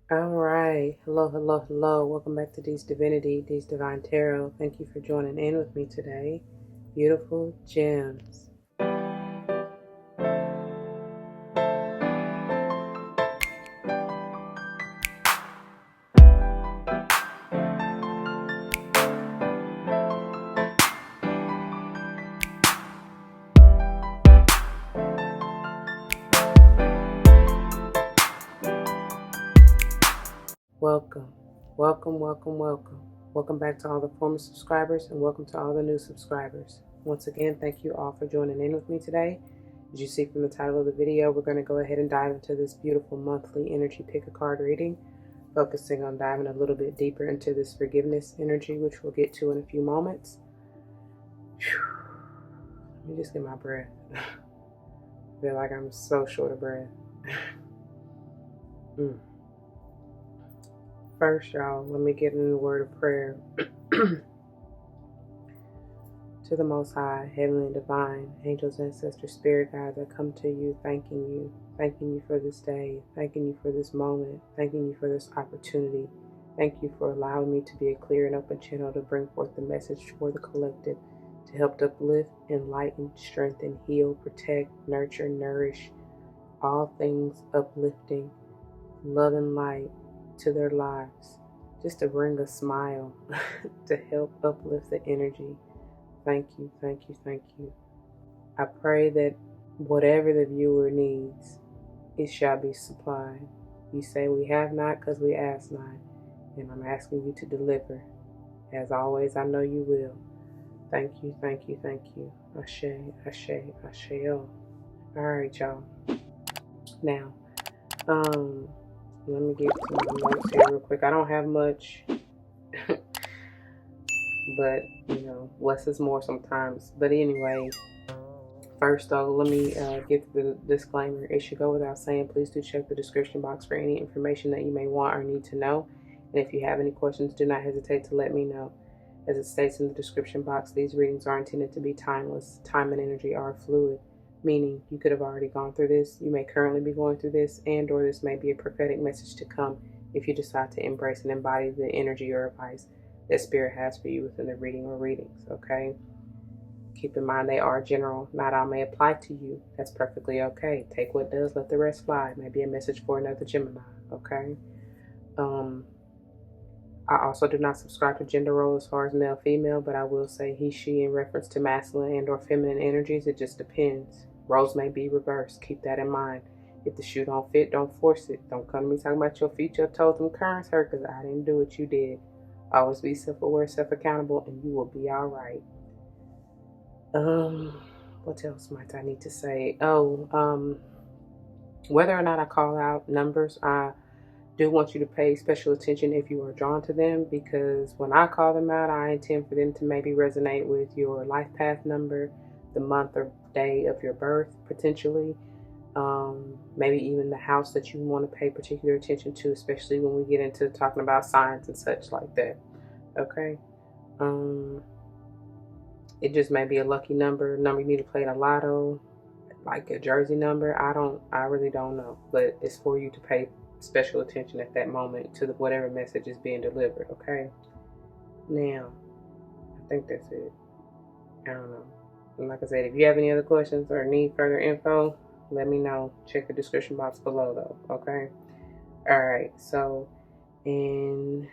All right. Hello, hello, hello. Welcome back to D's Divinity, D's Divine Tarot. Thank you for joining in with me today. Beautiful gems. Welcome, welcome, welcome, welcome. Welcome back to all the former subscribers and welcome to all the new subscribers. Once again, thank you all for joining in with me today. As you see from the title of the video, we're going to go ahead and dive into this beautiful monthly energy pick a card reading, focusing on diving a little bit deeper into this forgiveness energy, which we'll get to in a few moments. Let me just get my breath. I feel like I'm so short of breath. First, y'all, let me get in the word of prayer. To the Most High, Heavenly and Divine, angels, ancestors, spirit guides, I come to you thanking you for this day, thanking you for this moment, thanking you for this opportunity. Thank you for allowing me to be a clear and open channel to bring forth the message for the collective, to help uplift, enlighten, strengthen, heal, protect, nurture, nourish, all things uplifting, love and light to their lives, just to bring a smile, to help uplift the energy. Thank you, thank you, thank you. I pray that whatever the viewer needs, it shall be supplied. You say we have not because we ask not, and I'm asking you to deliver. As always, I know you will. Thank you, thank you, thank you. Ashe, ashe, ashe-o. All right, y'all. Now, let me get to my notes here real quick. I don't have much, but less is more sometimes. But anyway, first though, let me give the disclaimer. It should go without saying, please do check the description box for any information that you may want or need to know. And if you have any questions, do not hesitate to let me know. As it states in the description box, these readings are intended to be timeless. Time and energy are fluid, meaning you could have already gone through this, you may currently be going through this, and or this may be a prophetic message to come if you decide to embrace and embody the energy or advice that Spirit has for you within the reading or readings, okay? Keep in mind they are general. Not all may apply to you. That's perfectly okay. Take what does, let the rest fly. Maybe a message for another Gemini, okay? I also do not subscribe to gender role as far as male, female, but I will say he, she in reference to masculine and or feminine energies. It just depends. Roles may be reversed. Keep that in mind. If the shoe don't fit, don't force it. Don't come to me talking about your feet, your toes, and currents hurt because I didn't do it, you did. Always be self-aware, self-accountable, and you will be all right. What else might I need to say? Whether or not I call out numbers, I do want you to pay special attention if you are drawn to them, because when I call them out, I intend for them to maybe resonate with your life path number, the month or day of your birth, potentially. Maybe even the house that you want to pay particular attention to, especially when we get into talking about signs and such like that. Okay. It just may be a lucky number you need to play in a lotto, like a jersey number. I really don't know, but it's for you to pay special attention at that moment to whatever message is being delivered, okay? Now, I think that's it. I don't know. And like I said, if you have any other questions or need further info, let me know. Check the description box below though, okay? All right, so in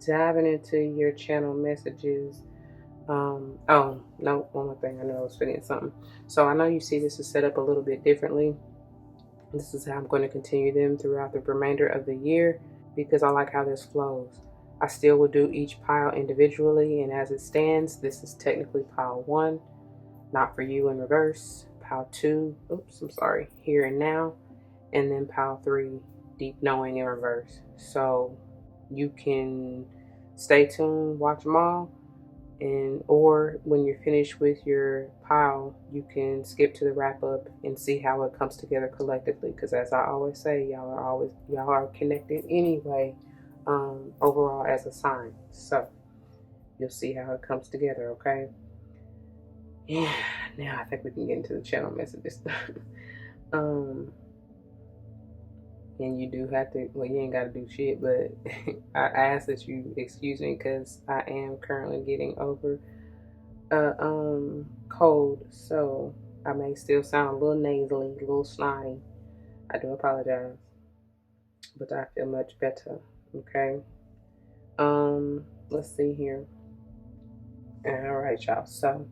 diving into your channel messages, oh no, one more thing. I know I was forgetting something. So I know you see this is set up a little bit differently. This is how I'm going to continue them throughout the remainder of the year, because I like how this flows. I still will do each pile individually, and as it stands, this is technically pile 1, not for you in reverse, pile 2, here and now, and then pile 3, deep knowing in reverse. So you can stay tuned, watch them all, or when you're finished with your pile, you can skip to the wrap up and see how it comes together collectively, because as I always say, y'all are connected anyway, overall as a sign. So you'll see how it comes together, okay? Yeah, now I think we can get into the channel messages. And you do have to, well, you ain't got to do shit, but I ask that you excuse me because I am currently getting over a cold, so I may still sound a little nasally, a little snotty. I do apologize, but I feel much better. Okay. Let's see here. All right, y'all. So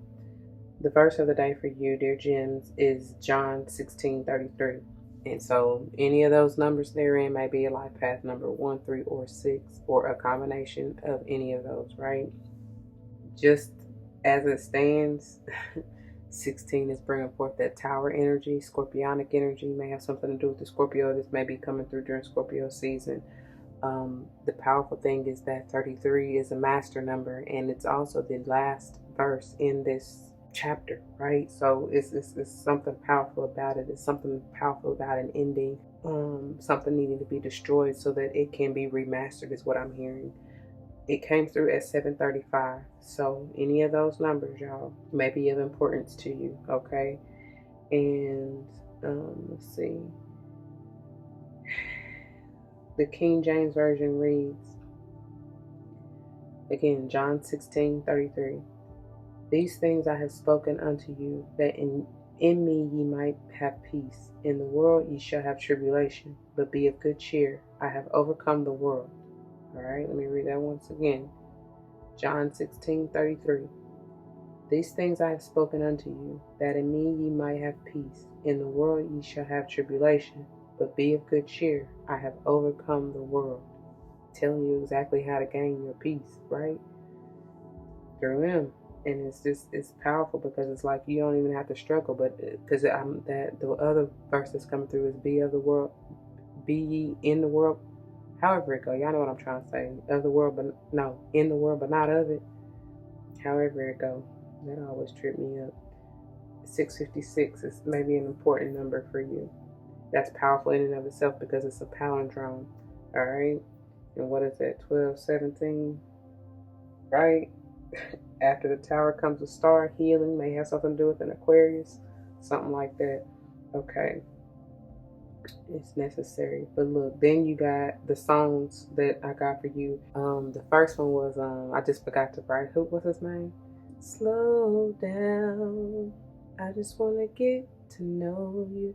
the verse of the day for you, dear gems, is John 16:33. And so any of those numbers therein may be a life path number 1, 3, or 6, or a combination of any of those, right? Just as it stands, 16 is bringing forth that tower energy, scorpionic energy, may have something to do with the Scorpio. This may be coming through during Scorpio season. The powerful thing is that 33 is a master number, and it's also the last verse in this chapter, right? So it's something powerful about it. It's something powerful about an ending, something needing to be destroyed so that it can be remastered is what I'm hearing. It came through at 7:35. So any of those numbers, y'all, may be of importance to you, okay? And let's see. The King James Version reads, again, John 16:33. These things I have spoken unto you, that in me ye might have peace. In the world ye shall have tribulation, but be of good cheer. I have overcome the world. All right, let me read that once again. John 16:33. These things I have spoken unto you, that in me ye might have peace. In the world ye shall have tribulation, but be of good cheer. I have overcome the world. Telling you exactly how to gain your peace, right? Through him. And it's powerful because it's like you don't even have to struggle, but because that the other verse that's coming through is be of the world, be ye in the world. However it go, y'all know what I'm trying to say. Of the world, but no, in the world, but not of it. However it go, that always tripped me up. 656 is maybe an important number for you. That's powerful in and of itself because it's a palindrome. All right, and what is that? 1217, right? After the tower comes a star. Healing may have something to do with an Aquarius, something like that. Okay. It's necessary. But look, then you got the songs that I got for you. The first one was I just forgot to write. What's his name? Slow down. I just wanna get to know you,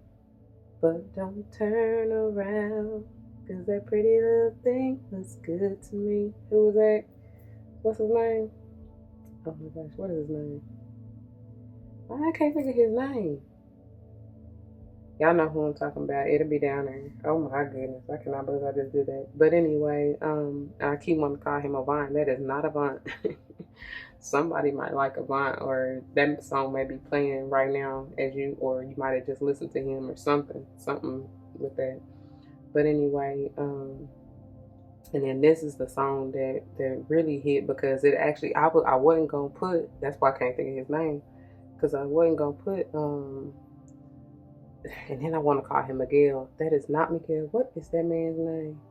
but don't turn around, 'cause that pretty little thing looks good to me. Who was that? What's his name? Oh my gosh, what is his name? I can't think of his name. Y'all know who I'm talking about. It'll be down there. Oh my goodness. I cannot believe I just did that. But anyway, I keep wanting to call him Avant. That is not Avant. Somebody might like Avant, or that song may be playing right now or you might have just listened to him or something with that. But anyway, and then this is the song that really hit because it actually, I wasn't going to put, that's why I can't think of his name, because I wasn't going to put, and then I want to call him Miguel. That is not Miguel. What is that man's name?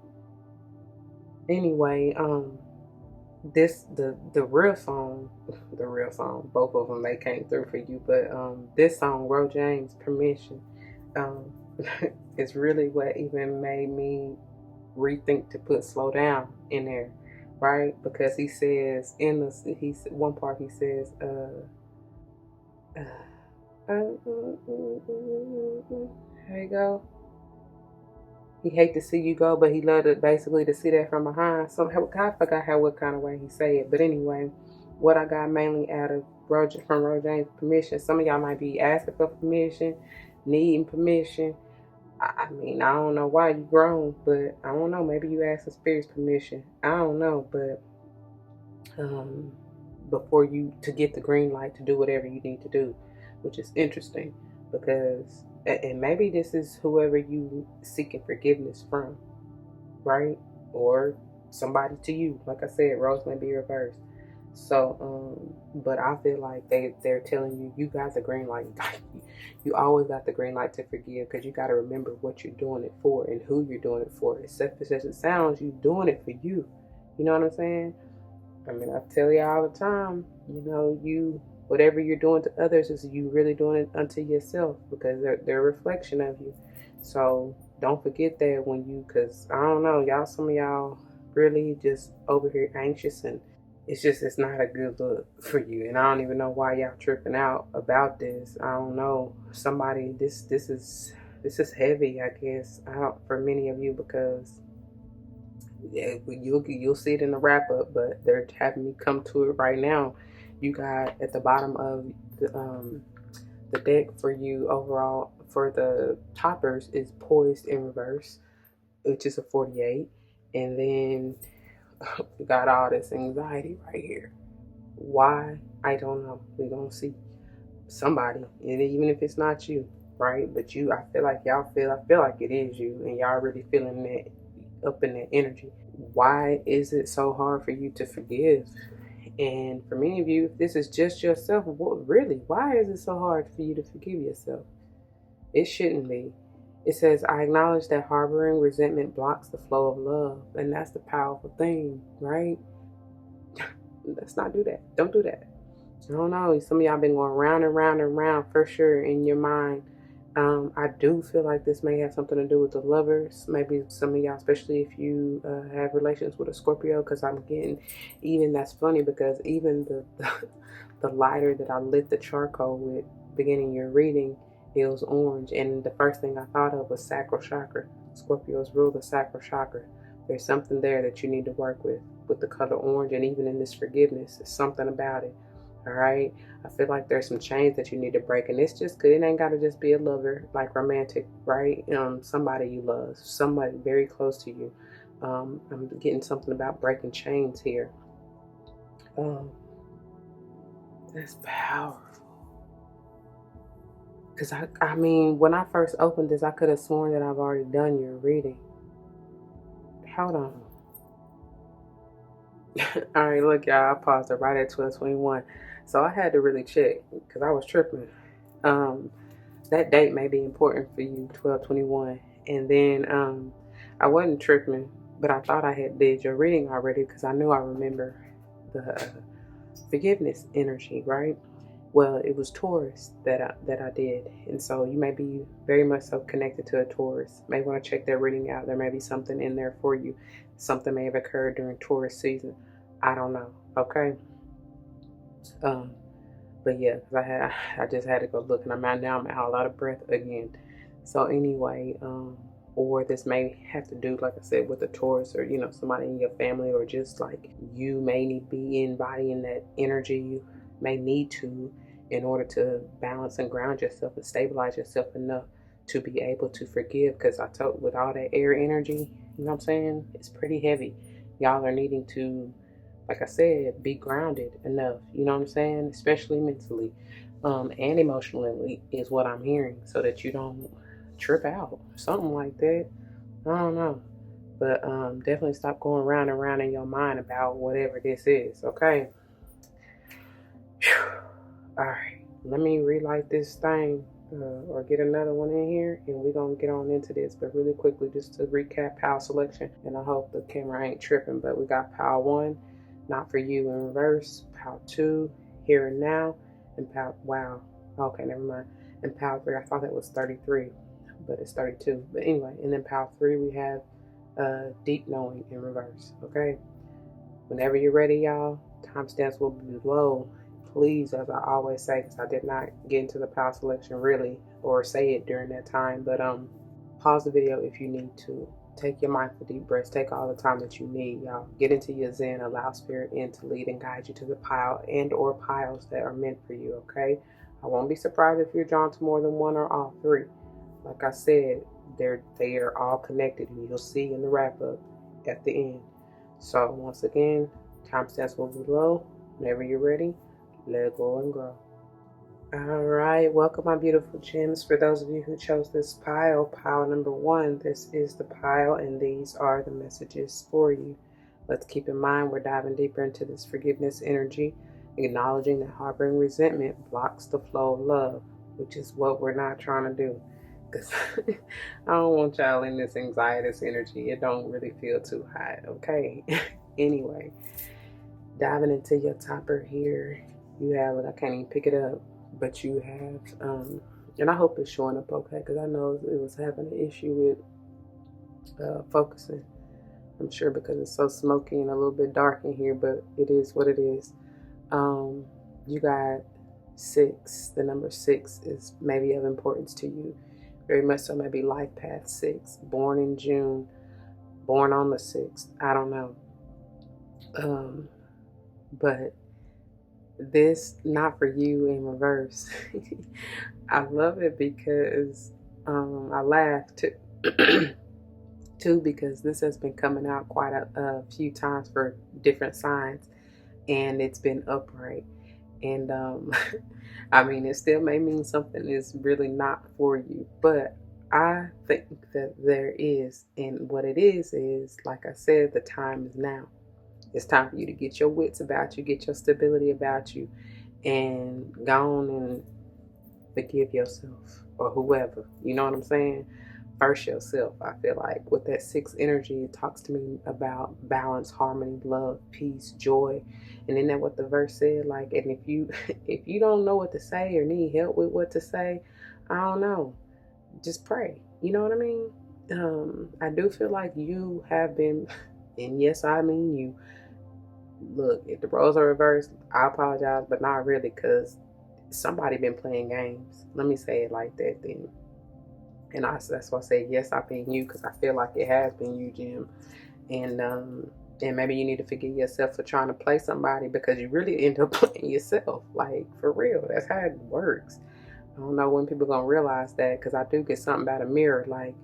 Anyway, the real song, both of them, they came through for you, but this song, Ro James, Permission, is really what even made me rethink to put Slow Down in there, right? Because he says one part he says, here you go. He hate to see you go, but he love to basically to see that from behind. So I forgot what kind of way he say it. But anyway, what I got mainly out of from Ro James, permission. Some of y'all might be asking for permission, needing permission. I mean, I don't know why you grown, but I don't know. Maybe you ask the spirit's permission. I don't know, but before to get the green light to do whatever you need to do, which is interesting because, and maybe this is whoever you seeking forgiveness from, right? Or somebody to you. Like I said, roles may be reversed. So, but I feel like they're telling you got the green light. You always got the green light to forgive because you got to remember what you're doing it for and who you're doing it for. As selfish as it sounds, you're doing it for you. You know what I'm saying? I mean, I tell you all the time, whatever you're doing to others is you really doing it unto yourself because they're a reflection of you. So don't forget that when you, because I don't know, y'all, some of y'all really just over here anxious, and it's not a good look for you. And I don't even know why y'all tripping out about this. I don't know. Somebody, this is heavy, I guess, for many of you, because yeah, you'll see it in the wrap up, but they're having me come to it right now. You got at the bottom of the deck for you overall for the toppers is poised in reverse, which is a 48, and then we got all this anxiety right here. Why? I don't know. We're gonna see somebody, and even if it's not you, right? But you, I feel like it is you, and y'all really feeling that up in that energy. Why is it so hard for you to forgive? And for many of you, if this is just yourself, really, why is it so hard for you to forgive yourself? It shouldn't be. It says, I acknowledge that harboring resentment blocks the flow of love. And that's the powerful thing, right? Let's not do that. Don't do that. I don't know. Some of y'all been going round and round and round for sure in your mind. I do feel like this may have something to do with the lovers. Maybe some of y'all, especially if you have relations with a Scorpio, because I'm getting, even that's funny because even the lighter that I lit the charcoal with beginning your reading, it was orange. And the first thing I thought of was sacral chakra. Scorpios rule the sacral chakra. There's something there that you need to work with the color orange. And even in this forgiveness, there's something about it. All right. I feel like there's some chains that you need to break, and it's just good. It ain't got to just be a lover, like romantic, right? Somebody you love, somebody very close to you. I'm getting something about breaking chains here. That's powerful. Because I mean, when I first opened this, I could have sworn that I've already done your reading. Hold on. All right, look, y'all, I paused it right at 12:21. So I had to really check because I was tripping. That date may be important for you, 12:21. And then I wasn't tripping, but I thought I had did your reading already because I knew I remember the forgiveness energy, right? Well, it was Taurus that I did. And so you may be very much so connected to a Taurus. May want to check their reading out. There may be something in there for you. Something may have occurred during Taurus season. I don't know. Okay. But yeah, I just had to go look, and I'm out of breath again. So anyway, or this may have to do, like I said, with a Taurus, or somebody in your family, or just like you may be embodying that energy. You may need to in order to balance and ground yourself and stabilize yourself enough to be able to forgive. Because I told, with all that air energy, you know what I'm saying, it's pretty heavy. Y'all are needing to, like I said, be grounded enough, you know what I'm saying? Especially mentally and emotionally is what I'm hearing, so that you don't trip out. Something like that. I don't know. But definitely stop going round and round in your mind about whatever this is, okay? All right. Let me relight this thing or get another one in here, and we're going to get on into this. But really quickly, just to recap power selection, and I hope the camera ain't tripping, but we got power 1, not for you, in reverse, power 2, here and now, and power, wow, okay, never mind, and power 3, I thought that was 33, but it's 32, but anyway, and then power 3, we have deep knowing in reverse, okay? Whenever you're ready, y'all, timestamps will be below. Please, as I always say, because I did not get into the power selection really, or say it during that time, but pause the video if you need to. Take your mindful deep breaths. Take all the time that you need, y'all. Get into your zen. Allow spirit in to lead and guide you to the pile and or piles that are meant for you, okay? I won't be surprised if you're drawn to more than one or all three. Like I said, they are all connected, and you'll see in the wrap up at the end. So once again, timestamps will be below. Whenever you're ready, let go and grow. All right, welcome my beautiful gems. For those of you who chose this pile number 1, this is the pile, and these are the messages for you. Let's keep in mind we're diving deeper into this forgiveness energy, acknowledging that harboring resentment blocks the flow of love, which is what we're not trying to do. Because I don't want y'all in this anxiety, this energy. It don't really feel too hot, okay? Anyway, diving into your topper here, you have it. I can't even pick it up. But you have, and I hope it's showing up okay, because I know it was having an issue with focusing. I'm sure because it's so smoky and a little bit dark in here, but it is what it is. You got 6. The number 6 is maybe of importance to you. Very much so, maybe life path 6. Born in June, born on the 6th. I don't know. But this not for you in reverse. I love it because I laugh too. Too, because this has been coming out quite a few times for different signs, and it's been upright. And I mean, it still may mean something is really not for you, but I think that there is, and what it is like I said, the time is now. It's time for you to get your wits about you, get your stability about you, and go on and forgive yourself or whoever. You know what I'm saying? First yourself. I feel like with that 6 energy, it talks to me about balance, harmony, love, peace, joy. And isn't that what the verse said? Like, and if you if you don't know what to say or need help with what to say, I don't know. Just pray. You know what I mean? I do feel like you have been, and yes, I mean you. Look, if the roles are reversed, I apologize, but not really, because somebody been playing games. Let me say it like that then. And that's why I say yes, I've been you, because I feel like it has been you, Jim. And maybe you need to forgive yourself for trying to play somebody, because you really end up playing yourself. Like, for real, that's how it works. I don't know when people gonna realize that, because I do get something about a mirror. Like,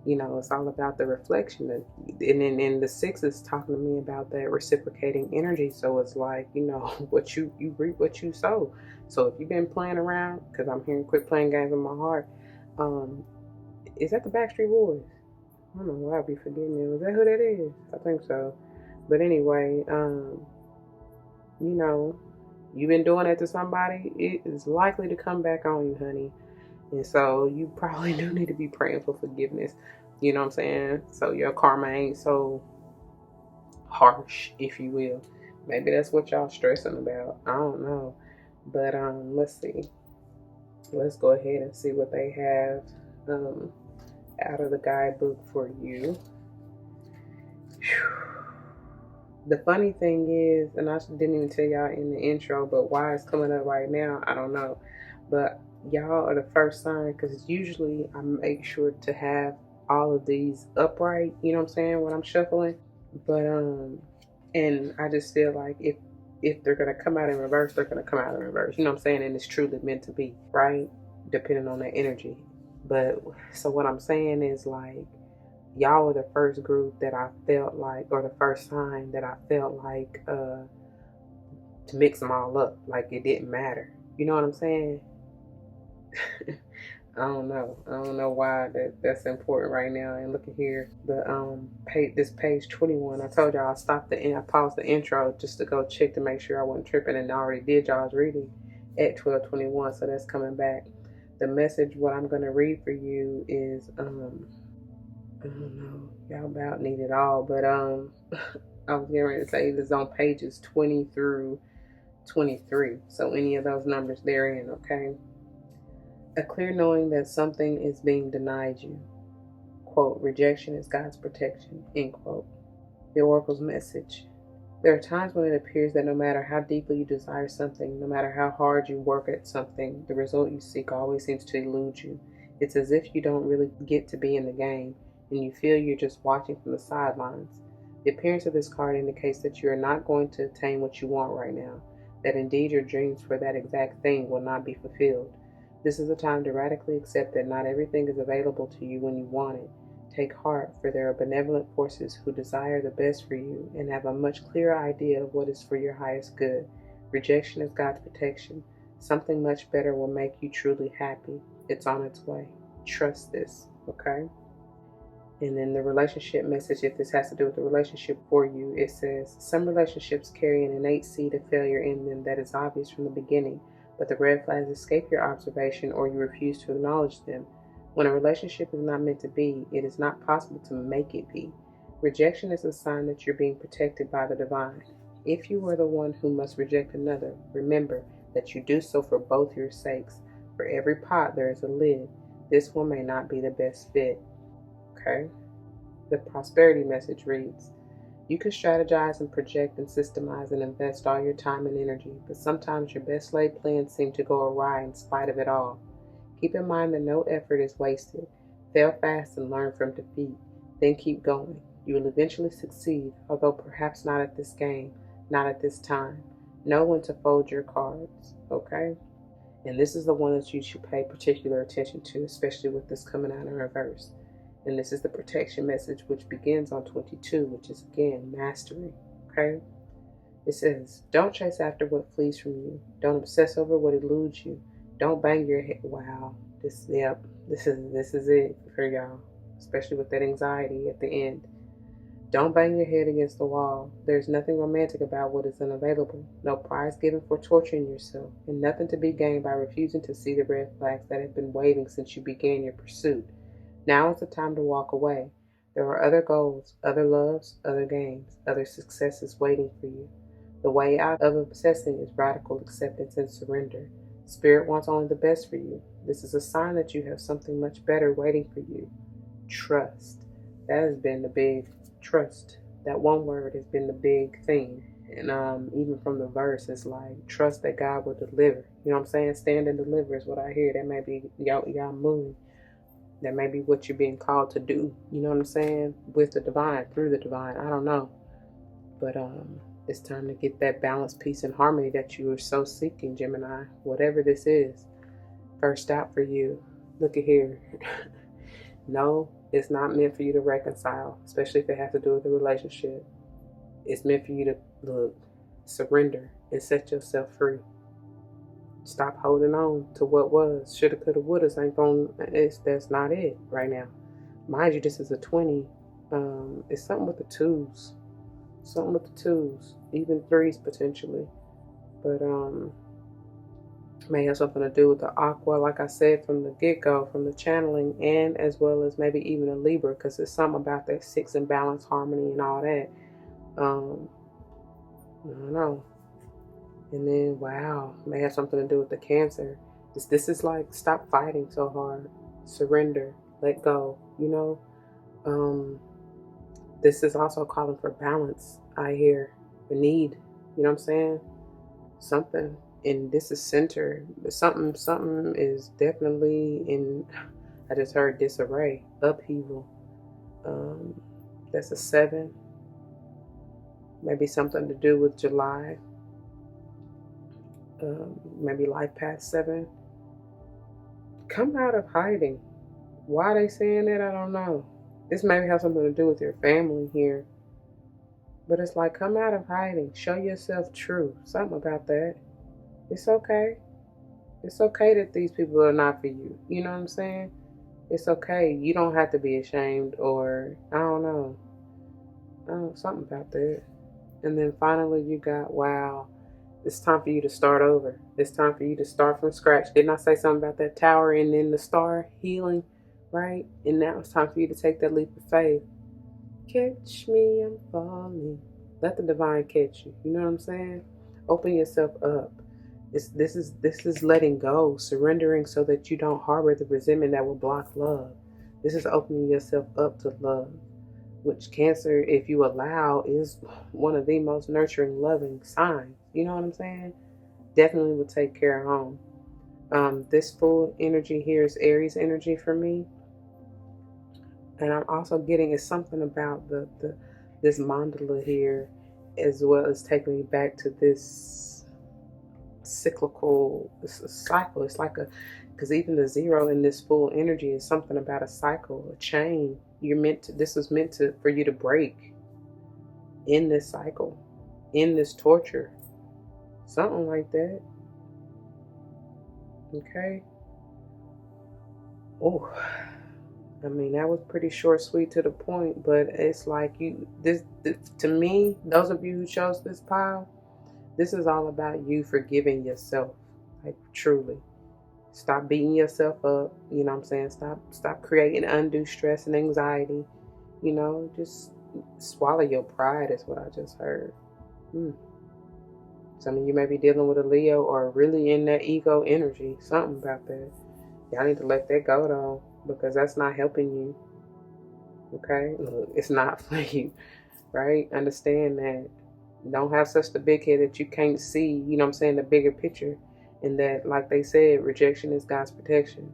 it's all about the reflection. And the 6 is talking to me about that reciprocating energy. So it's like, what you reap what you sow. So if you've been playing around, because I'm hearing quit playing games in my heart, is that the Backstreet Boys? I don't know why I'd be forgetting it. Was that who that is? I think so. But anyway, you've been doing that to somebody, it is likely to come back on you, honey. And so you probably do need to be praying for forgiveness. You know what I'm saying? So your karma ain't so harsh, if you will. Maybe that's what y'all stressing about. I don't know. But let's see. Let's go ahead and see what they have out of the guidebook for you. The funny thing is, and I didn't even tell y'all in the intro, but why it's coming up right now, I don't know. But y'all are the first sign, because usually I make sure to have all of these upright, you know what I'm saying, when I'm shuffling. But and I just feel like if they're gonna come out in reverse, they're gonna come out in reverse. You know what I'm saying? And it's truly meant to be, right? Depending on that energy. But so what I'm saying is, like, y'all were the first group that I felt like, or the first sign that I felt like to mix them all up. Like, it didn't matter. You know what I'm saying? I don't know why that's important right now. And look at here, this page 21. I told y'all I paused the intro just to go check to make sure I wasn't tripping, and I already did y'all's reading at 12:21. So that's coming back. The message, what I'm gonna read for you is I don't know, y'all about need it all, but I was getting ready to say this on pages 20 through 23. So any of those numbers therein, okay? A clear knowing that something is being denied you. Quote, rejection is God's protection, end quote. The Oracle's message. There are times when it appears that no matter how deeply you desire something, no matter how hard you work at something, the result you seek always seems to elude you. It's as if you don't really get to be in the game, and you feel you're just watching from the sidelines. The appearance of this card indicates that you are not going to attain what you want right now, that indeed your dreams for that exact thing will not be fulfilled. This is a time to radically accept that not everything is available to you when you want it. Take heart, for there are benevolent forces who desire the best for you and have a much clearer idea of what is for your highest good. Rejection is God's protection. Something much better will make you truly happy. It's on its way. Trust this, okay? And then the relationship message, if this has to do with the relationship for you, it says, some relationships carry an innate seed of failure in them that is obvious from the beginning, but the red flags escape your observation or you refuse to acknowledge them. When a relationship is not meant to be, it is not possible to make it be. Rejection is a sign that you're being protected by the divine. If you are the one who must reject another, remember that you do so for both your sakes. For every pot there is a lid. This one may not be the best fit. Okay? The prosperity message reads, you can strategize and project and systemize and invest all your time and energy, but sometimes your best laid plans seem to go awry in spite of it all. Keep in mind that no effort is wasted. Fail fast and learn from defeat. Then keep going. You will eventually succeed, although perhaps not at this game, not at this time. Know when to fold your cards, okay? And this is the one that you should pay particular attention to, especially with this coming out in reverse. And this is the protection message, which begins on 22, which is again mastery, okay? It says, don't chase after what flees from you. Don't obsess over what eludes you. Don't bang your head. Wow, this is it for y'all, especially with that anxiety at the end. Don't bang your head against the wall. There's nothing romantic about what is unavailable. No prize given for torturing yourself, and nothing to be gained by refusing to see the red flags that have been waving since you began your pursuit. Now is the time to walk away. There are other goals, other loves, other games, other successes waiting for you. The way out of obsessing is radical acceptance and surrender. Spirit wants only the best for you. This is a sign that you have something much better waiting for you. Trust. That has been the big trust. That one word has been the big thing. And even from the verse, it's like, trust that God will deliver. You know what I'm saying? Stand and deliver is what I hear. That may be y'all moving. That may be what you're being called to do. You know what I'm saying? With the divine, through the divine. I don't know. But it's time to get that balance, peace, and harmony that you are so seeking, Gemini. Whatever this is. First out for you. Look at here. No, it's not meant for you to reconcile, especially if it has to do with a relationship. It's meant for you to look, surrender, and set yourself free. Stop holding on to what was. Shoulda, coulda, woulda. That's not it right now. Mind you, this is a 20. It's something with the twos. Something with the twos. Even threes potentially. But may have something to do with the aqua, like I said from the get-go, from the channeling, and as well as maybe even a Libra, because it's something about that 6 and balance, harmony, and all that. I don't know. And then, wow, may have something to do with the Cancer. This is like, stop fighting so hard. Surrender. Let go. You know? This is also calling for balance, I hear. The need. You know what I'm saying? Something. And this is center. Something is definitely in, I just heard disarray. Upheaval. That's a 7. Maybe something to do with July. Maybe life past 7. Come out of hiding. Why are they saying that? I don't know. This maybe has something to do with your family here. But it's like, come out of hiding. Show yourself true. Something about that. It's okay. It's okay that these people are not for you. You know what I'm saying? It's okay. You don't have to be ashamed, or I don't know. Something about that. And then finally you got, wow, it's time for you to start over. It's time for you to start from scratch. Didn't I say something about that tower and then the star healing, right? And now it's time for you to take that leap of faith. Catch me, I'm falling. Let the divine catch you. You know what I'm saying? Open yourself up. This is letting go, surrendering so that you don't harbor the resentment that will block love. This is opening yourself up to love, which Cancer, if you allow, is one of the most nurturing, loving signs. You know what I'm saying? Definitely will take care of home. This full energy here is Aries energy for me. And I'm also getting is something about this mandala here, as well as taking me back to this cyclical cycle. It's like because even the 0 in this full energy is something about a cycle, a chain. This was meant for you to break in this cycle, in this torture, something like that. Okay. Oh, I mean, that was pretty short, sweet, to the point, but it's like this to me, those of you who chose this pile, this is all about you forgiving yourself, like truly. Stop beating yourself up, you know what I'm saying? Stop creating undue stress and anxiety, you know, just swallow your pride is what I just heard. Some of you may be dealing with a Leo or really in that ego energy, something about that. Y'all need to let that go though, because that's not helping you. Okay? Look, it's not for you, right? Understand that. Don't have such the big head that you can't see, you know what I'm saying, the bigger picture. And that, like they said, rejection is God's protection.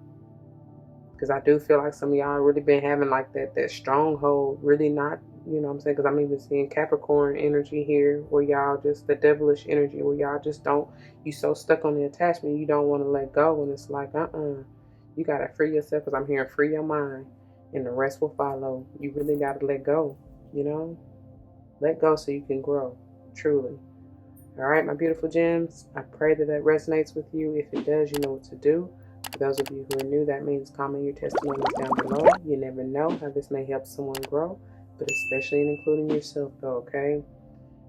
Because I do feel like some of y'all really been having like that stronghold, really not, you know what I'm saying? Because I'm even seeing Capricorn energy here, where y'all just, the devilish energy, where y'all just don't, you so stuck on the attachment, you don't want to let go. And it's like, you got to free yourself, because I'm hearing free your mind and the rest will follow. You really got to let go, you know? Let go so you can grow, truly. All right, my beautiful gems, I pray that that resonates with you. If it does, you know what to do. For those of you who are new, that means comment your testimonies down below. You never know how this may help someone grow, but especially in including yourself, though, okay?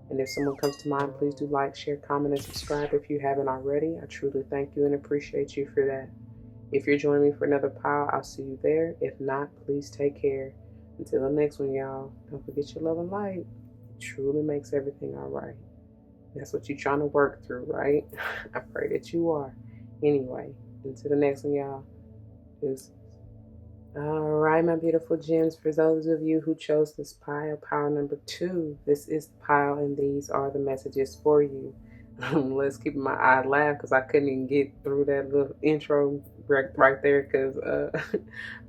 And if someone comes to mind, please do like, share, comment, and subscribe if you haven't already. I truly thank you and appreciate you for that. If you're joining me for another pile, I'll see you there. If not, please take care. Until the next one, y'all, don't forget your love and light. It truly makes everything all right. That's what you're trying to work through, right? I pray that you are. Anyway, until the next one, y'all. Deuces. All right, my beautiful gems. For those of you who chose this pile number 2, this is the pile, and these are the messages for you. Let's keep my eye laugh, because I couldn't even get through that little intro right there, because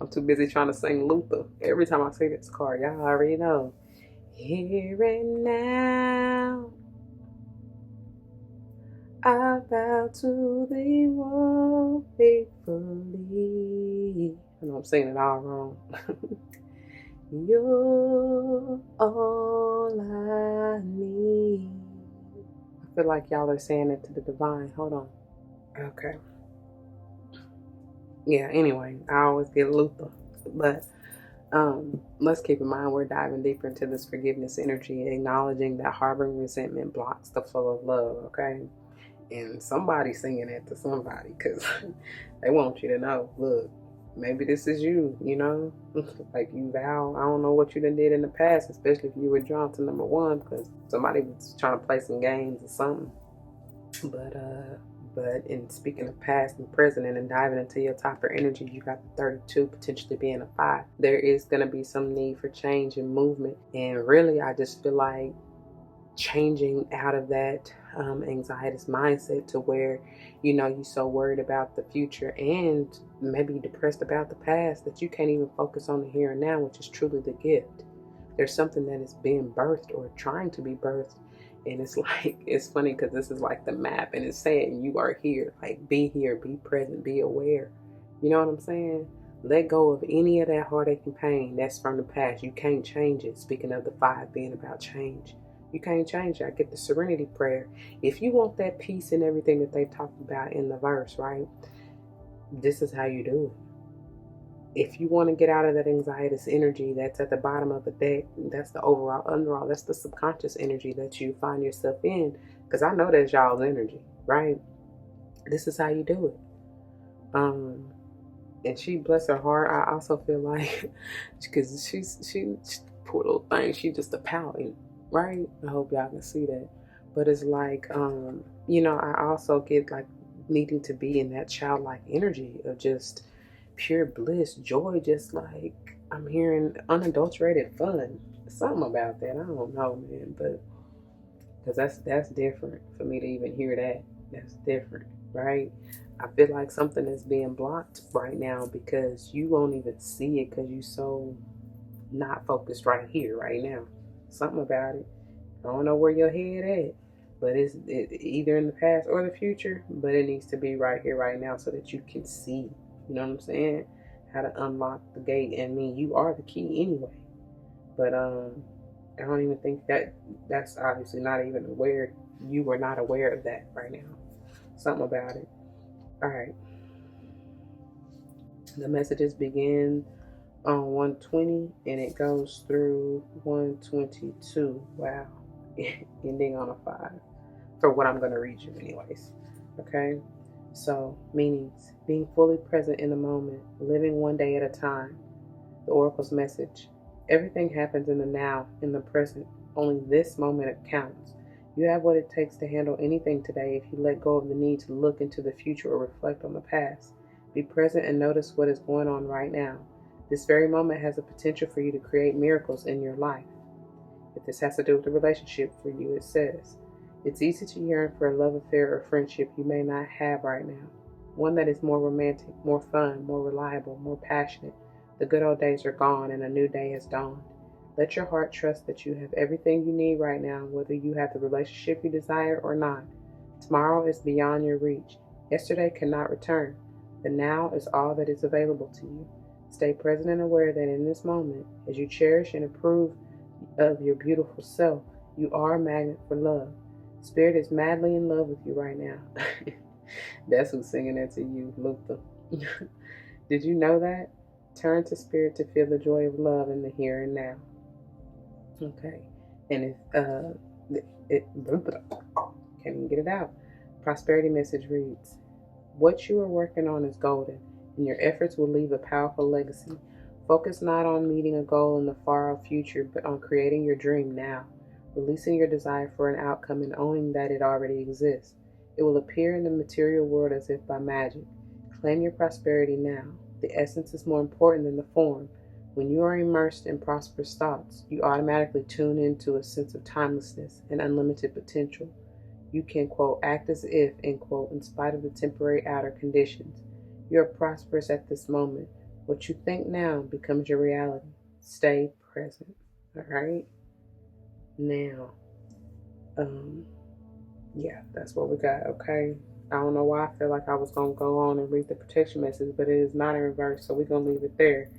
I'm too busy trying to sing Luther. Every time I say this card, y'all already know. Here and now, I vow to thee one faithfully. I know I'm saying it all wrong. You're all I need. I feel like y'all are saying it to the divine. Hold on. Okay. Yeah, anyway, I always get Luther. But let's keep in mind we're diving deeper into this forgiveness energy, acknowledging that harboring resentment blocks the flow of love, okay? And somebody singing it to somebody, because they want you to know, look, maybe this is you, you know? Like you vow, I don't know what you done did in the past, especially if you were drawn to number 1, because somebody was trying to play some games or something. But in speaking of past and present and diving into your topper energy, you got the 32 potentially being a 5. There is going to be some need for change and movement. And really, I just feel like changing out of that anxietous mindset to where, you know, you're so worried about the future and maybe depressed about the past that you can't even focus on the here and now, which is truly the gift. There's something that is being birthed or trying to be birthed. And it's like, it's funny because this is like the map, and it's saying you are here, like be here, be present, be aware. You know what I'm saying? Let go of any of that heartache and pain that's from the past. You can't change it. Speaking of the 5 being about change, you can't change it. I get the serenity prayer. If you want that peace and everything that they talked about in the verse, right? This is how you do it. If you want to get out of that anxietous energy that's at the bottom of the deck, that's the overall, underall, that's the subconscious energy that you find yourself in. Because I know that's y'all's energy, right? This is how you do it. And she, bless her heart, I also feel like, because she poor little thing, she just a pouting, right? I hope y'all can see that. But it's like, you know, I also get like needing to be in that childlike energy of just pure bliss, joy, just like I'm hearing unadulterated fun. Something about that. I don't know, man, but because that's different for me to even hear that. That's different, right? I feel like something is being blocked right now because you won't even see it because you so not focused right here, right now. Something about it. I don't know where your head at, but it's either in the past or the future, but it needs to be right here, right now, so that you can see. You know what I'm saying? How to unlock the gate. And I mean, you are the key anyway. But I don't even think that's obviously not even aware. You were not aware of that right now. Something about it. All right. The messages begin on 120 and it goes through 122. Wow. Ending on a 5. For what I'm going to read you anyways. Okay. So, meanings: being fully present in the moment, living one day at a time. The Oracle's message: everything happens in the now, in the present. Only this moment counts. You have what it takes to handle anything today if you let go of the need to look into the future or reflect on the past. Be present and notice what is going on right now. This very moment has the potential for you to create miracles in your life. If this has to do with a relationship for you, it says, it's easy to yearn for a love affair or friendship you may not have right now. One that is more romantic, more fun, more reliable, more passionate. The good old days are gone and a new day has dawned. Let your heart trust that you have everything you need right now, whether you have the relationship you desire or not. Tomorrow is beyond your reach. Yesterday cannot return. The now is all that is available to you. Stay present and aware that in this moment, as you cherish and approve of your beautiful self, you are a magnet for love. Spirit is madly in love with you right now. That's who's singing that to you, Luther. Did you know that? Turn to Spirit to feel the joy of love in the here and now. Okay. And if can't even get it out. Prosperity message reads, what you are working on is golden, and your efforts will leave a powerful legacy. Focus not on meeting a goal in the far-off future, but on creating your dream now, releasing your desire for an outcome and owning that it already exists. It will appear in the material world as if by magic. Claim your prosperity now. The essence is more important than the form. When you are immersed in prosperous thoughts, you automatically tune into a sense of timelessness and unlimited potential. You can, quote, act as if, end quote, in spite of the temporary outer conditions. You are prosperous at this moment. What you think now becomes your reality. Stay present. All right? Now, yeah, that's what we got, okay? I don't know why I feel like I was going to go on and read the protection message, but it is not in reverse, so we're going to leave it there,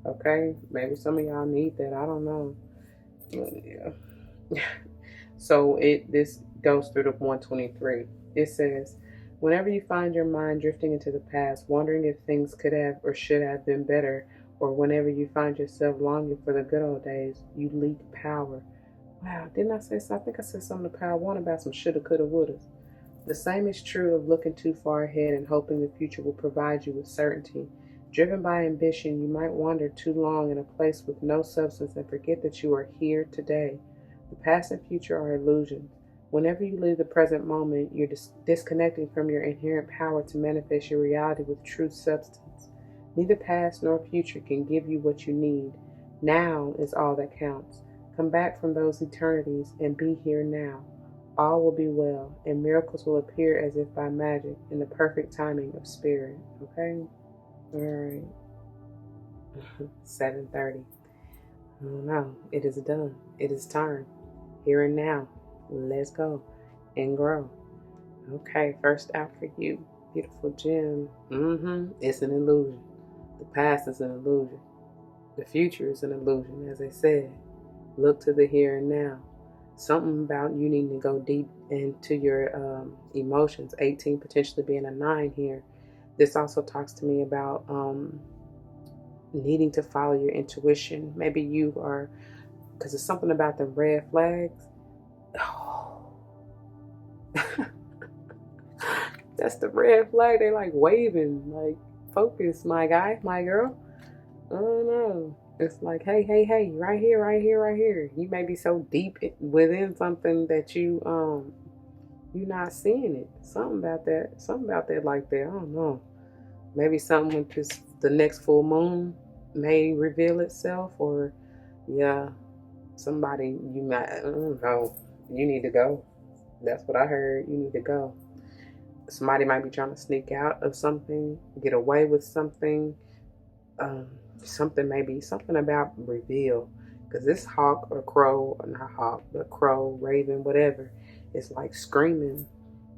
okay? Maybe some of y'all need that. I don't know. Yeah. So this goes through the 123. It says, whenever you find your mind drifting into the past, wondering if things could have or should have been better, or whenever you find yourself longing for the good old days, you leak power. Wow, didn't I say something? I think I said something to power one about some shoulda, coulda, wouldas. The same is true of looking too far ahead and hoping the future will provide you with certainty. Driven by ambition, you might wander too long in a place with no substance and forget that you are here today. The past and future are illusions. Whenever you leave the present moment, you're disconnecting from your inherent power to manifest your reality with true substance. Neither past nor future can give you what you need. Now is all that counts. Come back from those eternities and be here now. All will be well, and miracles will appear as if by magic in the perfect timing of Spirit. Okay? All right. 7:30. I don't know. It is done. It is time. Here and now. Let's go and grow. Okay, first out for you. Beautiful gem. It's an illusion. The past is an illusion. The future is an illusion, as I said. Look to the here and now. Something about you needing to go deep into your emotions. 18 potentially being a 9 here. This also talks to me about needing to follow your intuition. Maybe you are, because it's something about the red flags. Oh. That's the red flag. They like waving, like, focus, my guy, my girl. I don't know. It's like, hey, right here. You may be so deep within something that you're not seeing it. Something about that like that. I don't know. Maybe something with this, the next full moon may reveal itself, or yeah, somebody you might, I don't know. You need to go. That's what I heard. You need to go. Somebody might be trying to sneak out of something, get away with something. Something about reveal, because this hawk or crow, or not hawk, but crow, raven, whatever, it's like screaming.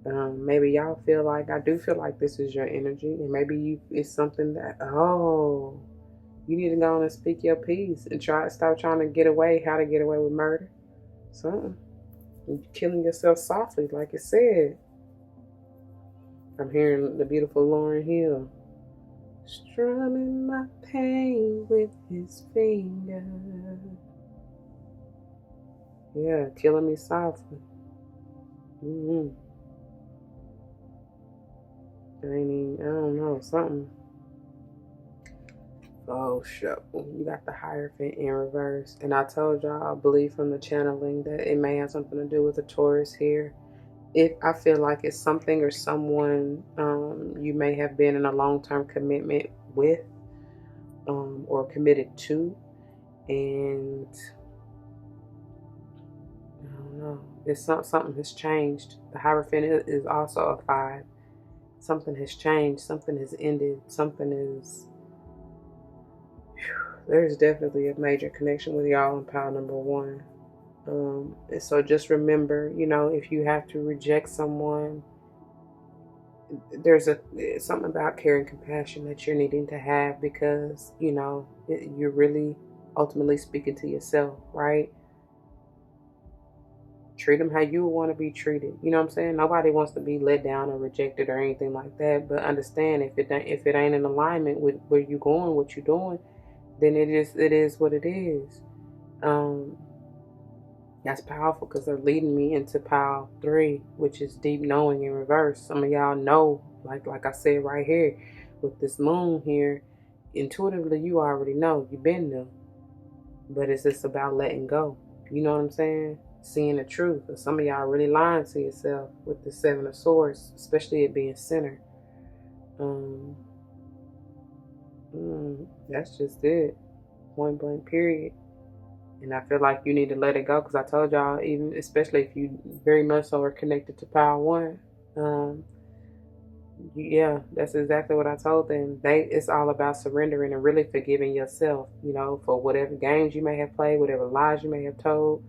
Maybe y'all feel like, I do feel like this is your energy, and maybe it's something that, you need to go on and speak your piece and stop trying to get away, how to get away with murder. Something. You're killing yourself softly, like it said. I'm hearing the beautiful Lauryn Hill. Strumming my pain with his finger. Yeah, killing me softly. I don't know, something. Oh, shit. You got the Hierophant in reverse. And I told y'all, I believe from the channeling, that it may have something to do with the Taurus here. I feel like it's something or someone you may have been in a long-term commitment with, or committed to. And I don't know, it's something has changed. The Hierophant is also a 5. Something has changed. Something has ended. Something is. There's definitely a major connection with y'all in pile number 1. And so just remember, if you have to reject someone, there's something about care and compassion that you're needing to have, because you're really ultimately speaking to yourself, right? Treat them how you would want to be treated. You know what I'm saying? Nobody wants to be let down or rejected or anything like that. But understand, if it ain't in alignment with where you going, what you're doing, then it is what it is. That's powerful, because they're leading me into pile 3, which is deep knowing in reverse. Some of y'all know, like I said right here, with this moon here, intuitively you already know, you've been there. But it's just about letting go. You know what I'm saying? Seeing the truth. And some of y'all really lying to yourself with the 7 of Swords, especially it being center. That's just it. Point blank period. And I feel like you need to let it go, because I told y'all, even especially if you very much so are connected to power 1, yeah, that's exactly what I told them. It's all about surrendering and really forgiving yourself, for whatever games you may have played, whatever lies you may have told,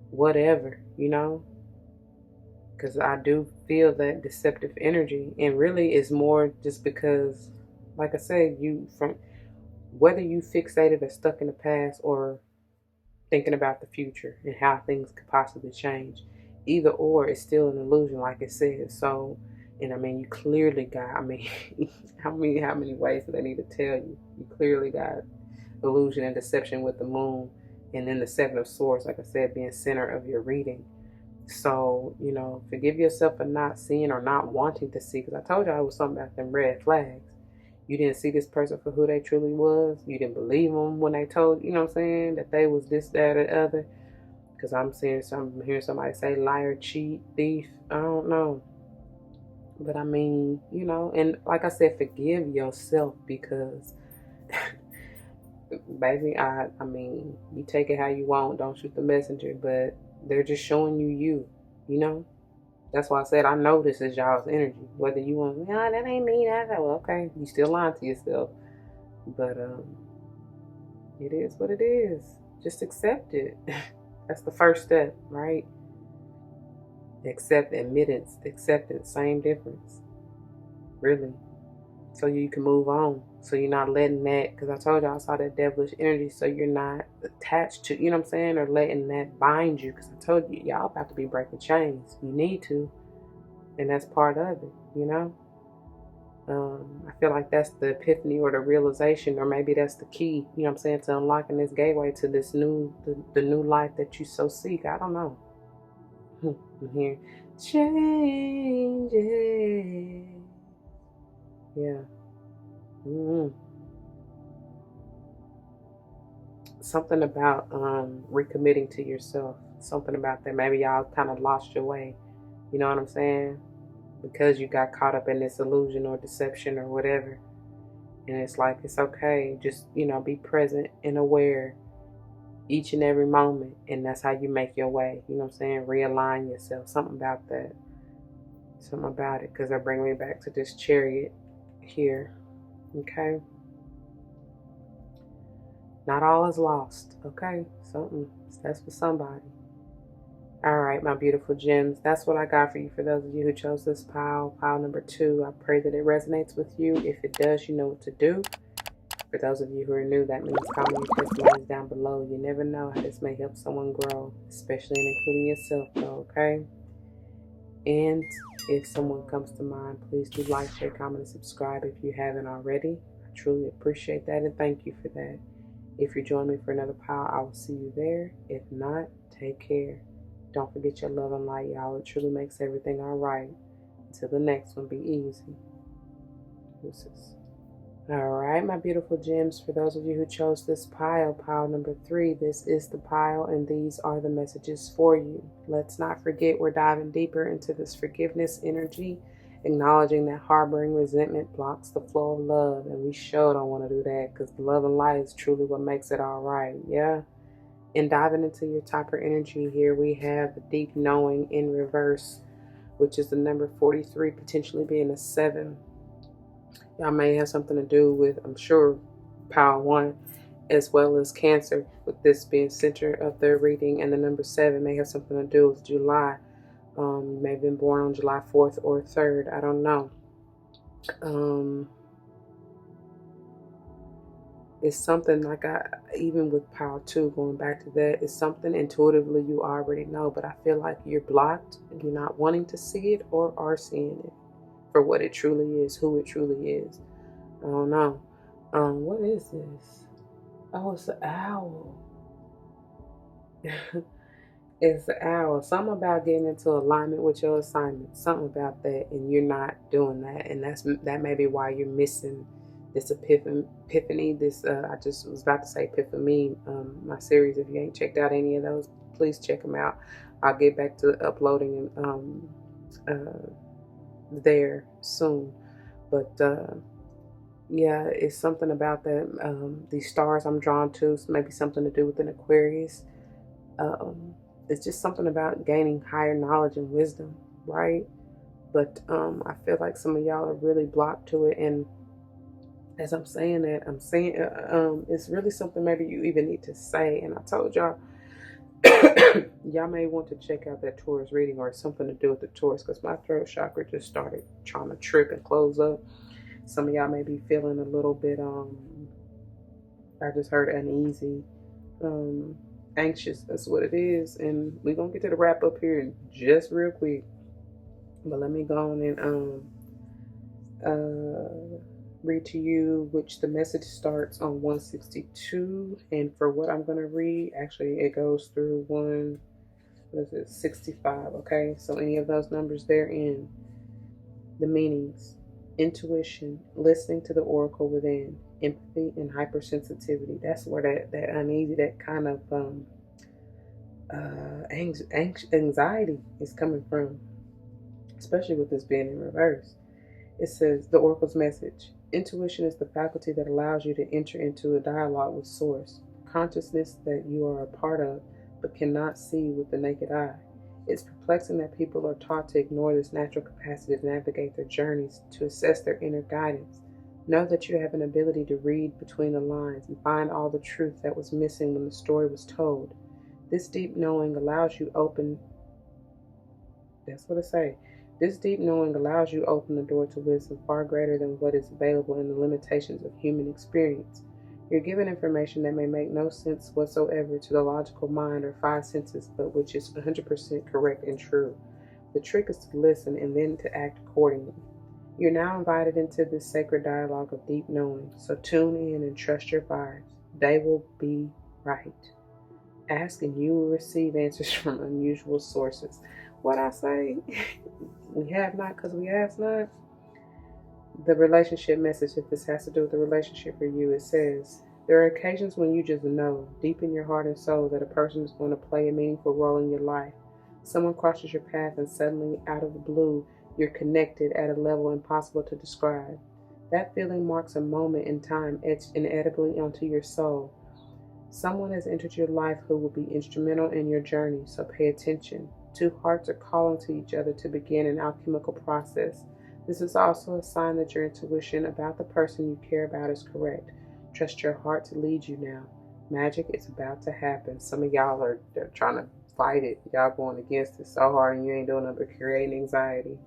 whatever, because I do feel that deceptive energy, and really it's more just because, like I said, from whether you fixated or stuck in the past or thinking about the future and how things could possibly change. Either or is still an illusion, like it says. So, and I mean, you clearly got, how many ways do they need to tell you? You clearly got illusion and deception with the moon, and then the 7 of Swords, like I said, being center of your reading. So, forgive yourself for not seeing or not wanting to see, because I told y'all it was something about them red flags. You didn't see this person for who they truly was. You didn't believe them when they told, you know what I'm saying, that they was this, that, or the other. Because I'm hearing somebody say liar, cheat, thief. I don't know. But I mean, and like I said, forgive yourself, because, baby, I mean, you take it how you want. Don't shoot the messenger. But they're just showing you, That's why I said I know this is y'all's energy. Whether you want, no, that ain't me. Well, okay, you still lying to yourself. But it is what it is. Just accept it. That's the first step, right? Admittance, acceptance, same difference. Really. So you can move on. So you're not letting that, because I told y'all I saw that devilish energy, so you're not attached to, you know what I'm saying, or letting that bind you, because I told you, y'all about to be breaking chains. You need to. And that's part of it, I feel like that's the epiphany or the realization, or maybe that's the key, you know what I'm saying, to unlocking this gateway to this the new life that you so seek. I don't know. I'm here. Changes. Yeah. Something about recommitting to yourself. Something about that. Maybe y'all kind of lost your way. You know what I'm saying? Because you got caught up in this illusion or deception or whatever. And it's like, it's okay. Just, be present and aware each and every moment. And that's how you make your way. You know what I'm saying? Realign yourself. Something about that. Something about it. Because they're bringing me back to this Chariot here. Okay? Not all is lost. Okay? That's for somebody. All right, my beautiful gems. That's what I got for you. For those of you who chose this pile number 2, I pray that it resonates with you. If it does, you know what to do. For those of you who are new, that means comment your testimonies down below. You never know how this may help someone grow, especially and including yourself, though, okay? And if someone comes to mind, please do like, share, comment, and subscribe if you haven't already. I truly appreciate that, and thank you for that. If you join me for another pile, I will see you there. If not, take care. Don't forget your love and light, y'all. It truly makes everything all right. Until the next one, be easy. Deuces. All right, my beautiful gems. For those of you who chose this pile number 3, this is the pile, and these are the messages for you. Let's not forget, we're diving deeper into this forgiveness energy Acknowledging that harboring resentment blocks the flow of love, and we sure don't want to do that, because love and light is truly what makes it all right. Yeah. And diving into your topper energy here, we have the deep knowing in reverse, which is the number 43, potentially being a 7. Y'all may have something to do with, I'm sure, Power 1, as well as Cancer, with this being center of their reading. And the number 7 may have something to do with July. You may have been born on July 4th or 3rd. I don't know. It's something like even with Power 2, going back to that, it's something intuitively you already know, but I feel like you're blocked and you're not wanting to see it, or are seeing it for what it truly is, who it truly is. I don't know. What is this? Oh, it's an owl. It's the owl. Something about getting into alignment with your assignment. Something about that, and you're not doing that, and that may be why you're missing this epiphany. This I just was about to say epiphany. My series. If you ain't checked out any of those, please check them out. I'll get back to uploading there soon. But yeah, it's something about that. These stars I'm drawn to. Maybe something to do with an Aquarius. It's just something about gaining higher knowledge and wisdom, right? But I feel like some of y'all are really blocked to it. And as I'm saying that, I'm saying it's really something maybe you even need to say. And I told y'all, y'all may want to check out that Taurus reading, or something to do with the Taurus, because my throat chakra just started trying to trip and close up. Some of y'all may be feeling a little bit, I just heard uneasy, anxious. That's what it is. And we're gonna get to the wrap up here just real quick, but let me go on and read to you, which the message starts on 162, and for what I'm gonna read, actually it goes through 65. Okay, so any of those numbers therein, the meanings: intuition, listening to the oracle within; empathy and hypersensitivity. That's where that uneasy, that kind of anxiety is coming from, especially with this being in reverse. It says, the oracle's message: intuition is the faculty that allows you to enter into a dialogue with source, consciousness that you are a part of but cannot see with the naked eye. It's perplexing that people are taught to ignore this natural capacity to navigate their journeys, to assess their inner guidance. Know that you have an ability to read between the lines and find all the truth that was missing when the story was told. This deep knowing allows you open. That's what it say. This deep knowing allows you open the door to wisdom far greater than what is available in the limitations of human experience. You're given information that may make no sense whatsoever to the logical mind or 5 senses, but which is 100% correct and true. The trick is to listen and then to act accordingly. You're now invited into this sacred dialogue of deep knowing, so tune in and trust your vibes. They will be right. Ask and you will receive answers from unusual sources. What I say, we have not because we ask not. The relationship message, if this has to do with the relationship for you, it says, there are occasions when you just know, deep in your heart and soul, that a person is going to play a meaningful role in your life. Someone crosses your path and suddenly, out of the blue, you're connected at a level impossible to describe. That feeling marks a moment in time etched inevitably onto your soul. Someone has entered your life who will be instrumental in your journey, so pay attention. Two hearts are calling to each other to begin an alchemical process. This is also a sign that your intuition about the person you care about is correct. Trust your heart to lead you now. Magic is about to happen. Some of y'all they're trying to fight it. Y'all going against it so hard and you ain't doing nothing but creating anxiety.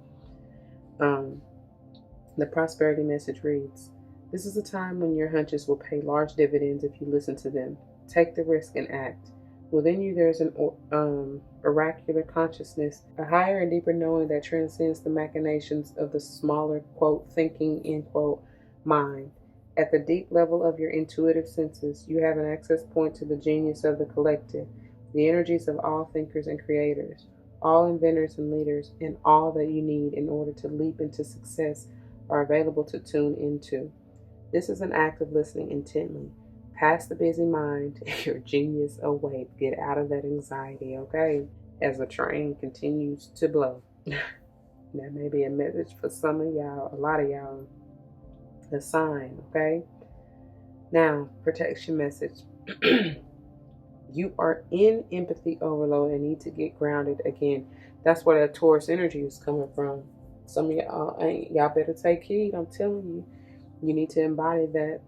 The prosperity message reads, this is a time when your hunches will pay large dividends if you listen to them. Take the risk and act. Within you there is an oracular consciousness, a higher and deeper knowing that transcends the machinations of the smaller, quote, thinking, end quote, mind. At the deep level of your intuitive senses, you have an access point to the genius of the collective, the energies of all thinkers and creators, all inventors and leaders, and all that you need in order to leap into success are available to tune into. This is an act of listening intently. Pass the busy mind, your genius awake. Get out of that anxiety, okay? As the train continues to blow. That may be a message for some of y'all, a lot of y'all, a sign, okay? Now, protection message. You are in empathy overload and need to get grounded again. That's where that Taurus energy is coming from. Some of y'all better take heed. I'm telling you, you need to embody that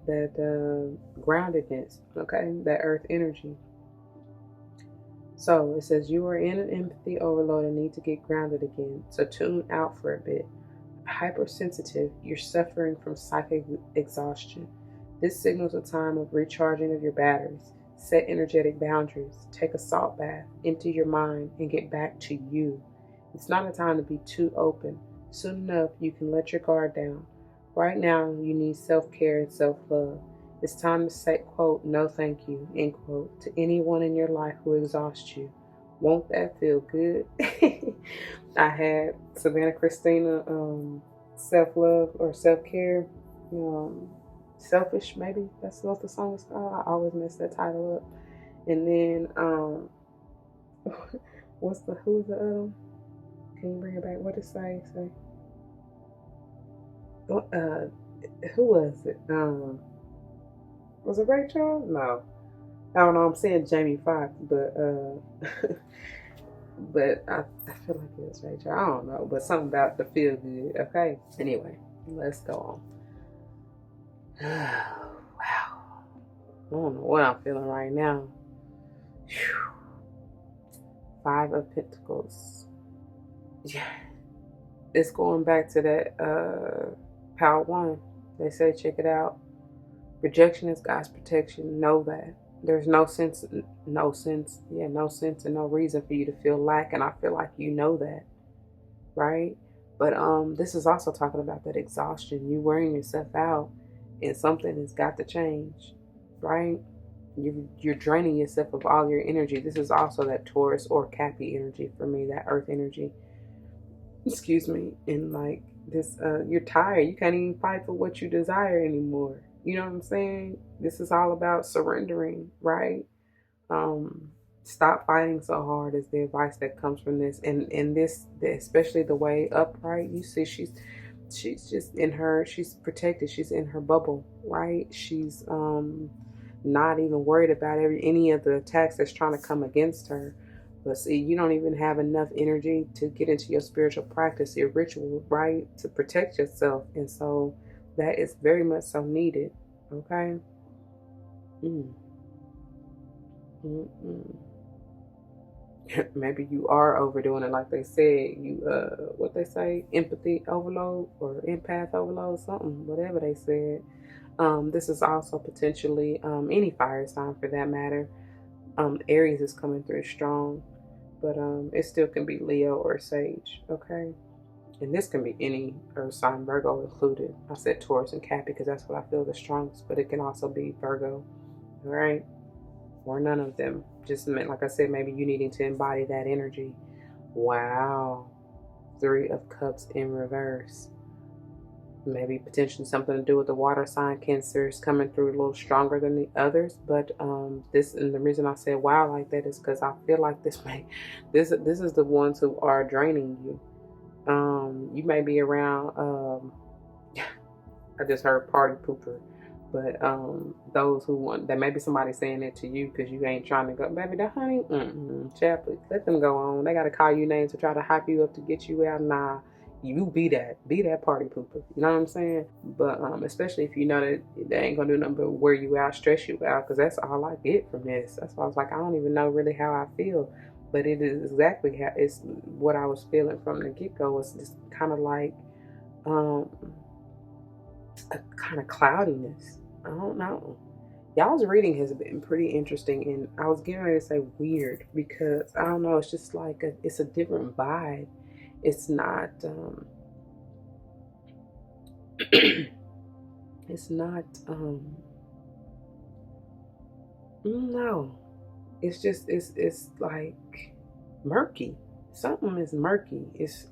groundedness, okay? That earth energy. So it says you are in an empathy overload and need to get grounded again. So tune out for a bit. Hypersensitive, you're suffering from psychic exhaustion. This signals a time of recharging of your batteries. Set energetic boundaries. Take a salt bath. Empty your mind and get back to you. It's not a time to be too open. Soon enough, you can let your guard down. Right now, you need self-care and self-love. It's time to say, quote, no thank you, end quote, to anyone in your life who exhausts you. Won't that feel good? I had Savannah Christina, self-love or self-care, selfish, maybe that's what the song is called. I always mess that title up. And then, who was the other? Can you bring it back? What did it say? Who was it? Was it Rachel? No. I don't know. I'm saying Jamie Foxx, but but I feel like it was Rachel. I don't know, but something about the feel good. Okay. Anyway, let's go on. Wow. I don't know what I'm feeling right now. Whew. 5 of Pentacles. Yeah. It's going back to that Power 1. They say check it out. Rejection is God's protection. Know that. There's no sense and no reason for you to feel lack, and I feel like you know that, right? But this is also talking about that exhaustion. You wearing yourself out, and something has got to change, right? You're draining yourself of all your energy. This is also that Taurus or Cappy energy for me, that Earth energy. Excuse me. And like this, you're tired. You can't even fight for what you desire anymore. You know what I'm saying? This is all about surrendering, right? Stop fighting so hard is the advice that comes from this. And this, especially the way upright, you see she's just in her, she's protected. She's in her bubble, right? She's not even worried about any of the attacks that's trying to come against her. But see, you don't even have enough energy to get into your spiritual practice, your ritual, right? To protect yourself. And so that is very much so needed. Okay. Maybe you are overdoing it, like they said. You what they say, empathy overload or empath overload, something, whatever they said. This is also potentially any fire sign for that matter. Aries is coming through strong, but it still can be Leo or Sage. Okay. And this can be any earth sign, Virgo included. I said Taurus and Cap because that's what I feel the strongest, but it can also be Virgo, all right? Or none of them. Just like I said, maybe you needing to embody that energy. Wow. 3 of Cups in reverse. Maybe potentially something to do with the water sign. Cancer is coming through a little stronger than the others, but this, and the reason I said wow like that is because I feel like this is the ones who are draining you. You may be around, I just heard party pooper, but those who want, that may be somebody saying it to you because you ain't trying to go, baby, that honey, Chaplin, let them go on. They got to call you names to try to hype you up to get you out. Nah, you be that party pooper. You know what I'm saying? But especially if you know that they ain't gonna do nothing but wear you out, stress you out, because that's all I get from this. That's why I was like, I don't even know really how I feel. But it is exactly how it's what I was feeling from the get-go. Was just kind of like a kind of cloudiness. I don't know. Y'all's reading has been pretty interesting, and I was getting ready to say weird because I don't know. It's just like it's a different vibe. It's not. It's not. No. It's just it's like murky. Something is murky. It's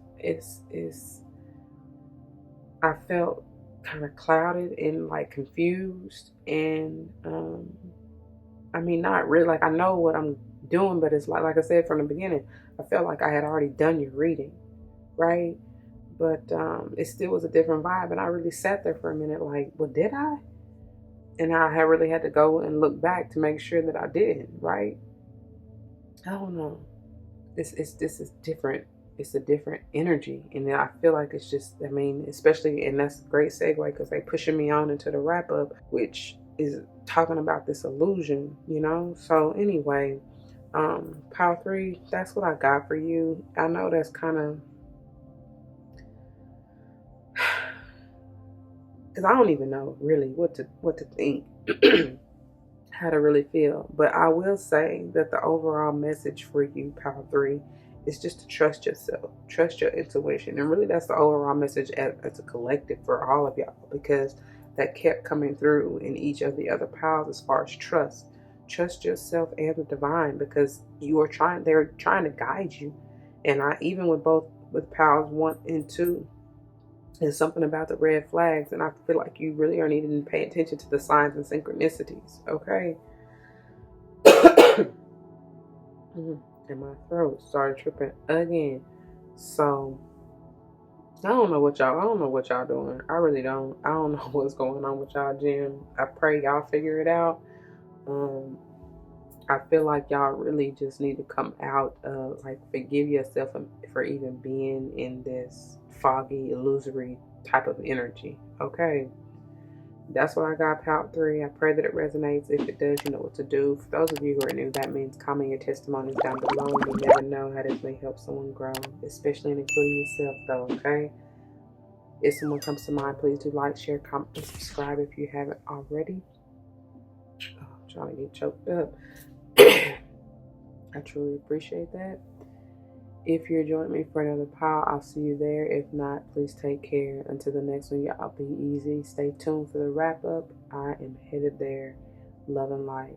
I felt kind of clouded and like confused, and I mean, not really, like I know what I'm doing, but it's like I said from the beginning, I felt like I had already done your reading, right? But it still was a different vibe. And I really sat there for a minute like, well, did I? And I had really had to go and look back to make sure that I did, right? I don't know. This is different. It's a different energy. And I feel like it's just, I mean, especially, and that's a great segue because they pushing me on into the wrap up, which is talking about this illusion, you know? So anyway, Pile 3, that's what I got for you. I know that's kind of, because I don't even know really what to think, how to really feel. But I will say that the overall message for you, Pile 3, is just to trust yourself, trust your intuition, and really that's the overall message as a collective for all of y'all, because that kept coming through in each of the other piles as far as trust. Trust yourself and the divine, because they're trying to guide you. And I, even with both, with piles 1 and 2, there's something about the red flags, and I feel like you really are needing to pay attention to the signs and synchronicities, okay? And my throat started tripping again. So I don't know what y'all doing. I really don't. I don't know what's going on with y'all, Jim. I pray y'all figure it out. I feel like y'all really just need to come out of, like, forgive yourself for even being in this foggy, illusory type of energy. Okay. That's what I got, Pile 3. I pray that it resonates. If it does, you know what to do. For those of you who are new, that means comment your testimonies down below. You never know how this may help someone grow, especially and including yourself, though, okay? If someone comes to mind, please do like, share, comment, and subscribe if you haven't already. Oh, I'm trying to get choked up. I truly appreciate that. If you're joining me for another pile, I'll see you there. If not, please take care. Until the next one, y'all be easy. Stay tuned for the wrap up. I am headed there. Love and light.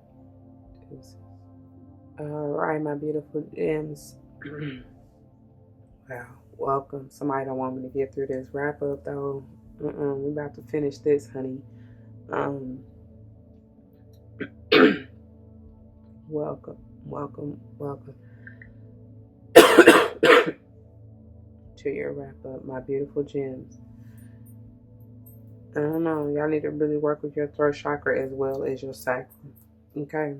All right, my beautiful gems. Wow, welcome. Somebody don't want me to get through this wrap up though. We're about to finish this, honey. Welcome. To your wrap up, my beautiful gems. I don't know. Y'all need to really work with your throat chakra as well as your sacrum. Okay.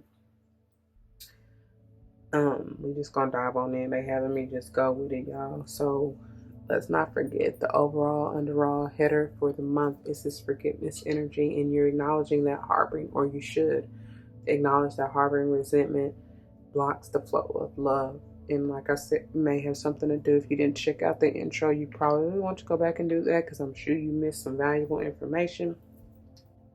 We just gonna dive on in. They having me just go with it, y'all. So let's not forget the overall underall header for the month is this forgiveness energy, and you're acknowledging that harboring, or you should acknowledge that harboring resentment blocks the flow of love. And like I said, may have something to do. If you didn't check out the intro, you probably want to go back and do that, because I'm sure you missed some valuable information.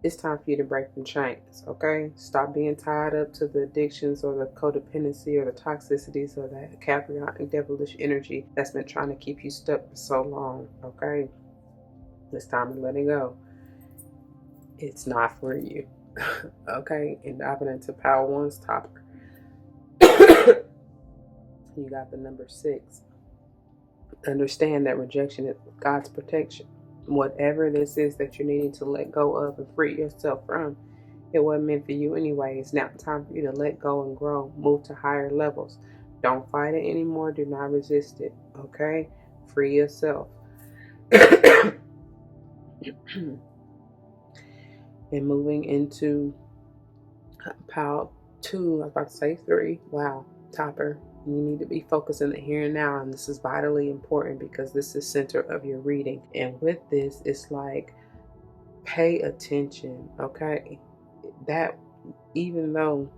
It's time for you to break them chains, okay? Stop being tied up to the addictions or the codependency or the toxicities or that Capricorn and devilish energy that's been trying to keep you stuck for so long, okay? It's time to let it go. It's not for you, okay? And diving into Power 1's topper. You got the number 6. Understand that rejection is God's protection. Whatever this is that you're needing to let go of and free yourself from, it wasn't meant for you anyway. It's now time for you to let go and grow, move to higher levels. Don't fight it anymore. Do not resist it, okay? Free yourself. And moving into Pile 2, I was about to say 3. Wow, topper. You need to be focused in the here and now, and this is vitally important because this is center of your reading. And with this, it's like, pay attention, okay? That, even though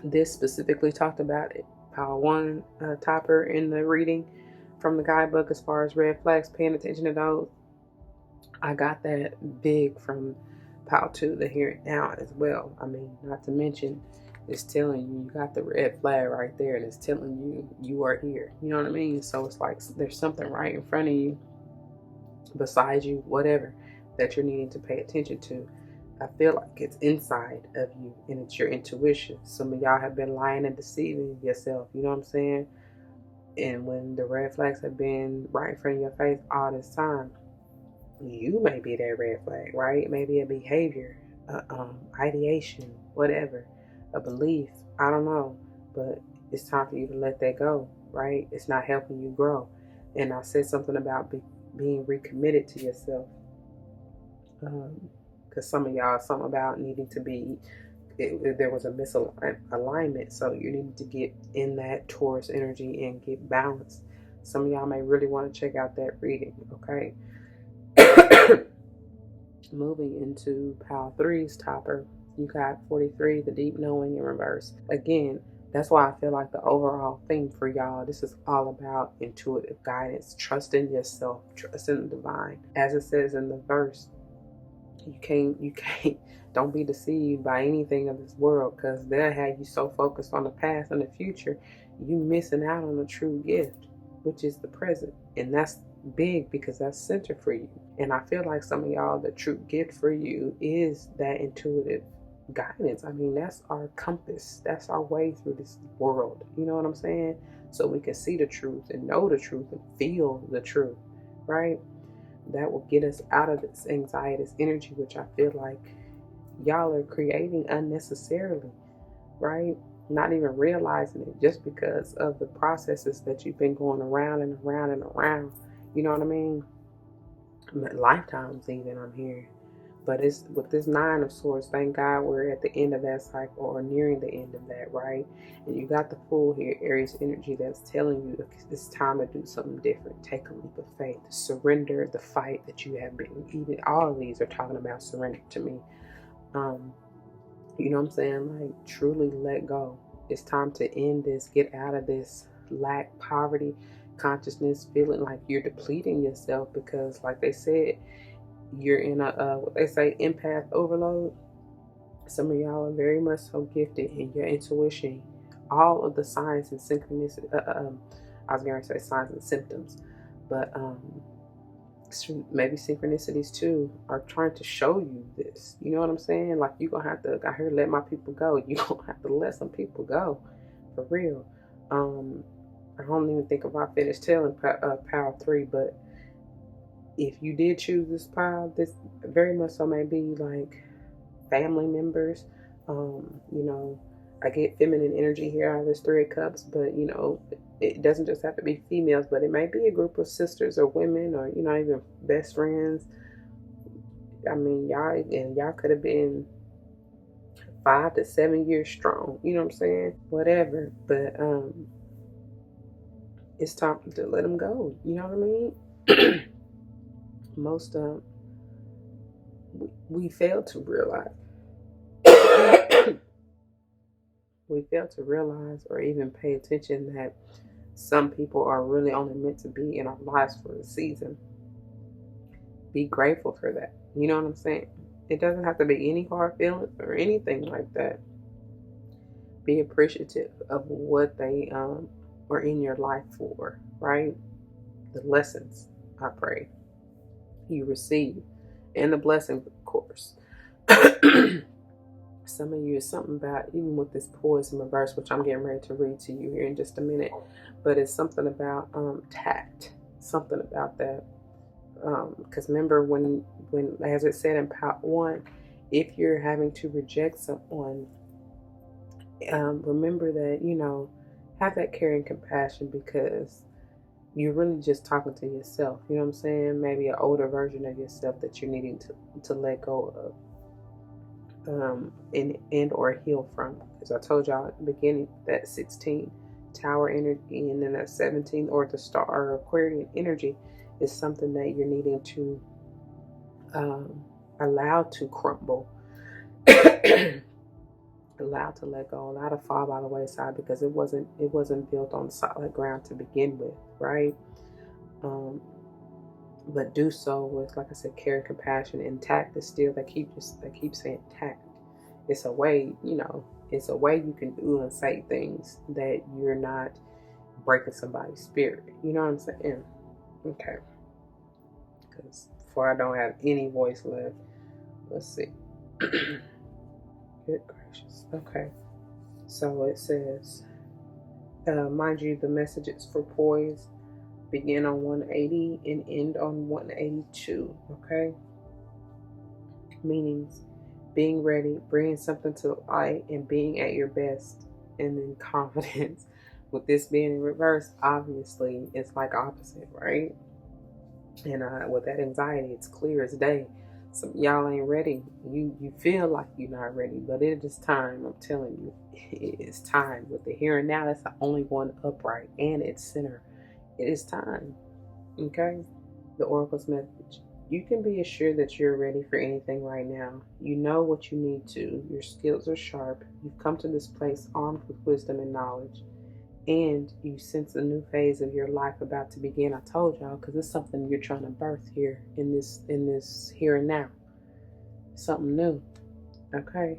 this specifically talked about it, Pile 1 topper in the reading from the guidebook as far as red flags, paying attention to those, I got that big from Pile 2, the here and now as well. I mean, not to mention, it's telling you got the red flag right there, and it's telling you you are here. You know what I mean? So it's like there's something right in front of you, beside you, whatever, that you're needing to pay attention to. I feel like it's inside of you, and it's your intuition. Some of y'all have been lying and deceiving yourself. You know what I'm saying? And when the red flags have been right in front of your face all this time, you may be that red flag, right? It may be a behavior, ideation, whatever, a belief. I don't know, but it's time for you to let that go, right? It's not helping you grow. And I said something about being recommitted to yourself. Because some of y'all, something about needing to be, there was a misalignment, so you need to get in that Taurus energy and get balanced. Some of y'all may really want to check out that reading, okay? Moving into pile 3's topper, you got 43, the deep knowing in reverse. Again, that's why I feel like the overall theme for y'all, this is all about intuitive guidance, trusting yourself, trusting the divine. As it says in the verse, you can't, don't be deceived by anything of this world, because they'll have you so focused on the past and the future, you missing out on the true gift, which is the present. And that's big because that's center for you. And I feel like some of y'all, the true gift for you is that intuitive guidance. I mean, that's our compass. That's our way through this world. You know what I'm saying? So we can see the truth and know the truth and feel the truth, right? That will get us out of this anxiety, this energy, which I feel like y'all are creating unnecessarily, right? Not even realizing it, just because of the processes that you've been going around and around and around. You know what I mean? Lifetimes even, I'm here. But it's with this 9 of Swords, thank God we're at the end of that cycle, or nearing the end of that, right? And you got the Fool here, Aries energy, that's telling you it's time to do something different. Take a leap of faith, surrender the fight that you have been. Even all of these are talking about surrender to me. You know what I'm saying? Like, truly let go. It's time to end this, get out of this lack, poverty, consciousness, feeling like you're depleting yourself, because like they said, you're in a what they say, empath overload. Some of y'all are very much so gifted in your intuition. All of the signs and synchronicity, I was going to say signs and symptoms, but maybe synchronicities too, are trying to show you this. You know what I'm saying? Like, you're gonna have to, I heard, let my people go. You're gonna have to let some people go, for real. I don't even think if I finished telling pile 3, but if you did choose this pile, this very much so may be like family members. You know, I get feminine energy here out of this 3 of Cups, but you know, it doesn't just have to be females, but it may be a group of sisters or women, or you know, even best friends. I mean, y'all could have been 5 to 7 years strong. You know what I'm saying? Whatever, but it's time to let them go. You know what I mean? Most we fail to realize we fail to realize or even pay attention that some people are really only meant to be in our lives for a season. Be grateful for that. You know what I'm saying? It doesn't have to be any hard feelings or anything like that. Be appreciative of what they are in your life for, right? The lessons, I pray, you receive, and the blessings, of course. Some of you, is something about, even with this poison reverse, which I'm getting ready to read to you here in just a minute, but it's something about tact, something about that. Because remember when, as it said in part 1, if you're having to reject someone, remember that, you know, have that care and compassion, because you're really just talking to yourself. You know what I'm saying? Maybe an older version of yourself that you're needing to let go of. And or heal from. As I told y'all at the beginning, that 16 Tower energy, and then that 17 or the Star or Aquarian energy is something that you're needing to allow to crumble, allow to let go, allow to fall by the wayside, because it wasn't built on solid ground to begin with, right? But do so with, like I said, care and compassion. And tact is still, they keep saying tact. It's a way, you know, it's a way you can do and say things that you're not breaking somebody's spirit. You know what I'm saying? Okay. Because before I don't have any voice left, let's see. Good gracious. Okay. So it says, mind you, the messages for poise begin on 180 and end on 182. Okay. Meanings: being ready, bringing something to the light, and being at your best. And then confidence. With this being in reverse, obviously it's like opposite, right? And with that anxiety, it's clear as day. Some y'all ain't ready. You feel like you're not ready, but it is time. I'm telling you, it is time. With the here and now, that's the only one upright and its center. It is time. Okay? The Oracle's message. You can be assured that you're ready for anything right now. You know what you need to. Your skills are sharp. You've come to this place armed with wisdom and knowledge. And you sense a new phase of your life about to begin. I told y'all, because it's something you're trying to birth here in this here and now. Something new. Okay.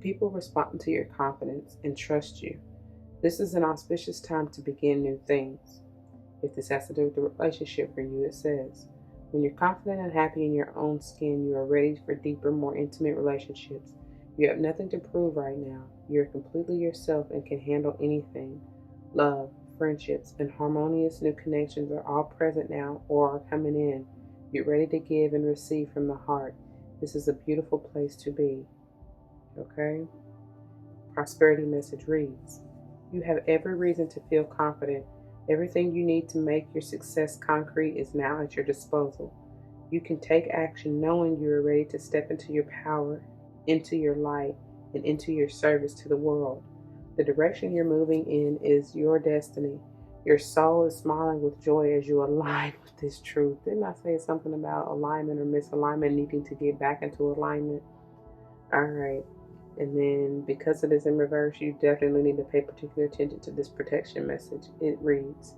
People respond to your confidence and trust you. This is an auspicious time to begin new things. If this has to do with the relationship for you, it says, when you're confident and happy in your own skin, you are ready for deeper, more intimate relationships. You have nothing to prove right now. You're completely yourself and can handle anything. Love, friendships, and harmonious new connections are all present now or are coming in. You're ready to give and receive from the heart. This is a beautiful place to be. Okay? Prosperity message reads, you have every reason to feel confident. Everything you need to make your success concrete is now at your disposal. You can take action knowing you are ready to step into your power, into your light, and into your service to the world. The direction you're moving in is your destiny. Your soul is smiling with joy as you align with this truth. Didn't I say something about alignment or misalignment, needing to get back into alignment? All right. And then because it is in reverse, you definitely need to pay particular attention to this protection message. It reads,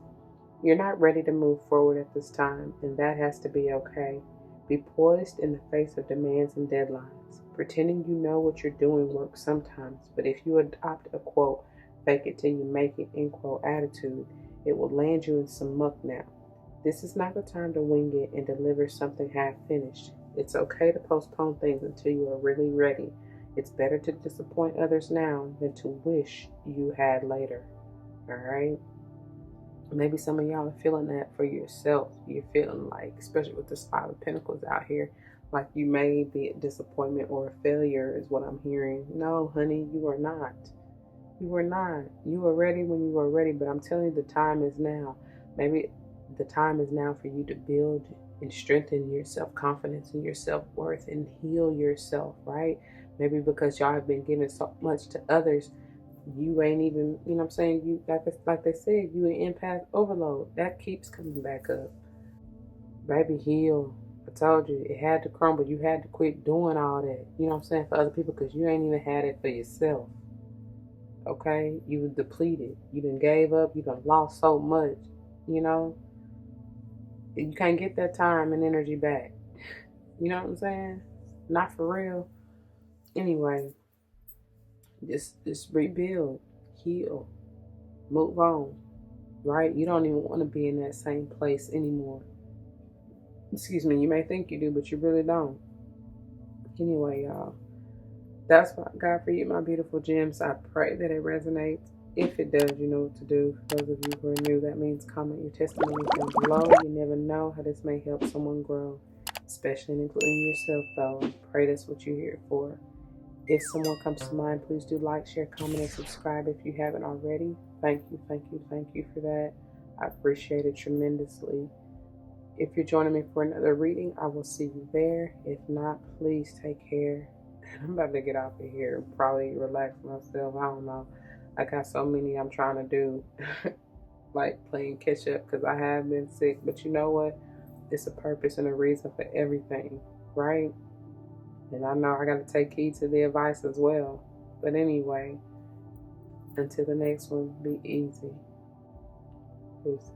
you're not ready to move forward at this time, and that has to be okay. Be poised in the face of demands and deadlines. Pretending you know what you're doing works sometimes, but if you adopt a quote, fake it till you make it, end quote, attitude, it will land you in some muck now. This is not the time to wing it and deliver something half finished. It's okay to postpone things until you are really ready. It's better to disappoint others now than to wish you had later. All right? Maybe some of y'all are feeling that for yourself. You're feeling like, especially with this Five of Pentacles out here, like you may be a disappointment or a failure is what I'm hearing. No, honey, you are not. You are not. You are ready when you are ready, but I'm telling you, the time is now. Maybe the time is now for you to build and strengthen your self-confidence and your self-worth and heal yourself, right? Maybe because y'all have been giving so much to others, you ain't even, you know what I'm saying? You like they said, you an empath overload. That keeps coming back up. Baby, heal. I told you, it had to crumble. You had to quit doing all that, you know what I'm saying, for other people, because you ain't even had it for yourself. Okay? You were depleted. You done gave up. You done lost so much, you know? You can't get that time and energy back. You know what I'm saying? Not for real. Anyway, just rebuild, heal, move on, right? You don't even want to be in that same place anymore. Excuse me, you may think you do, but you really don't. Anyway, y'all, that's what I got for you, my beautiful gems. I pray that it resonates. If it does, you know what to do. For those of you who are new, that means comment your testimony down below. You never know how this may help someone grow, especially including yourself, though. I pray that's what you're here for. If someone comes to mind, please do like, share, comment, and subscribe if you haven't already. Thank you, thank you, thank you for that. I appreciate it tremendously. If you're joining me for another reading, I will see you there. If not, please take care. I'm about to get off of here and probably relax myself. I don't know. I got so many I'm trying to do, like playing catch up because I have been sick. But you know what? It's a purpose and a reason for everything, right? And I know I got to take heed to the advice as well. But anyway, until the next one, be easy. Peace.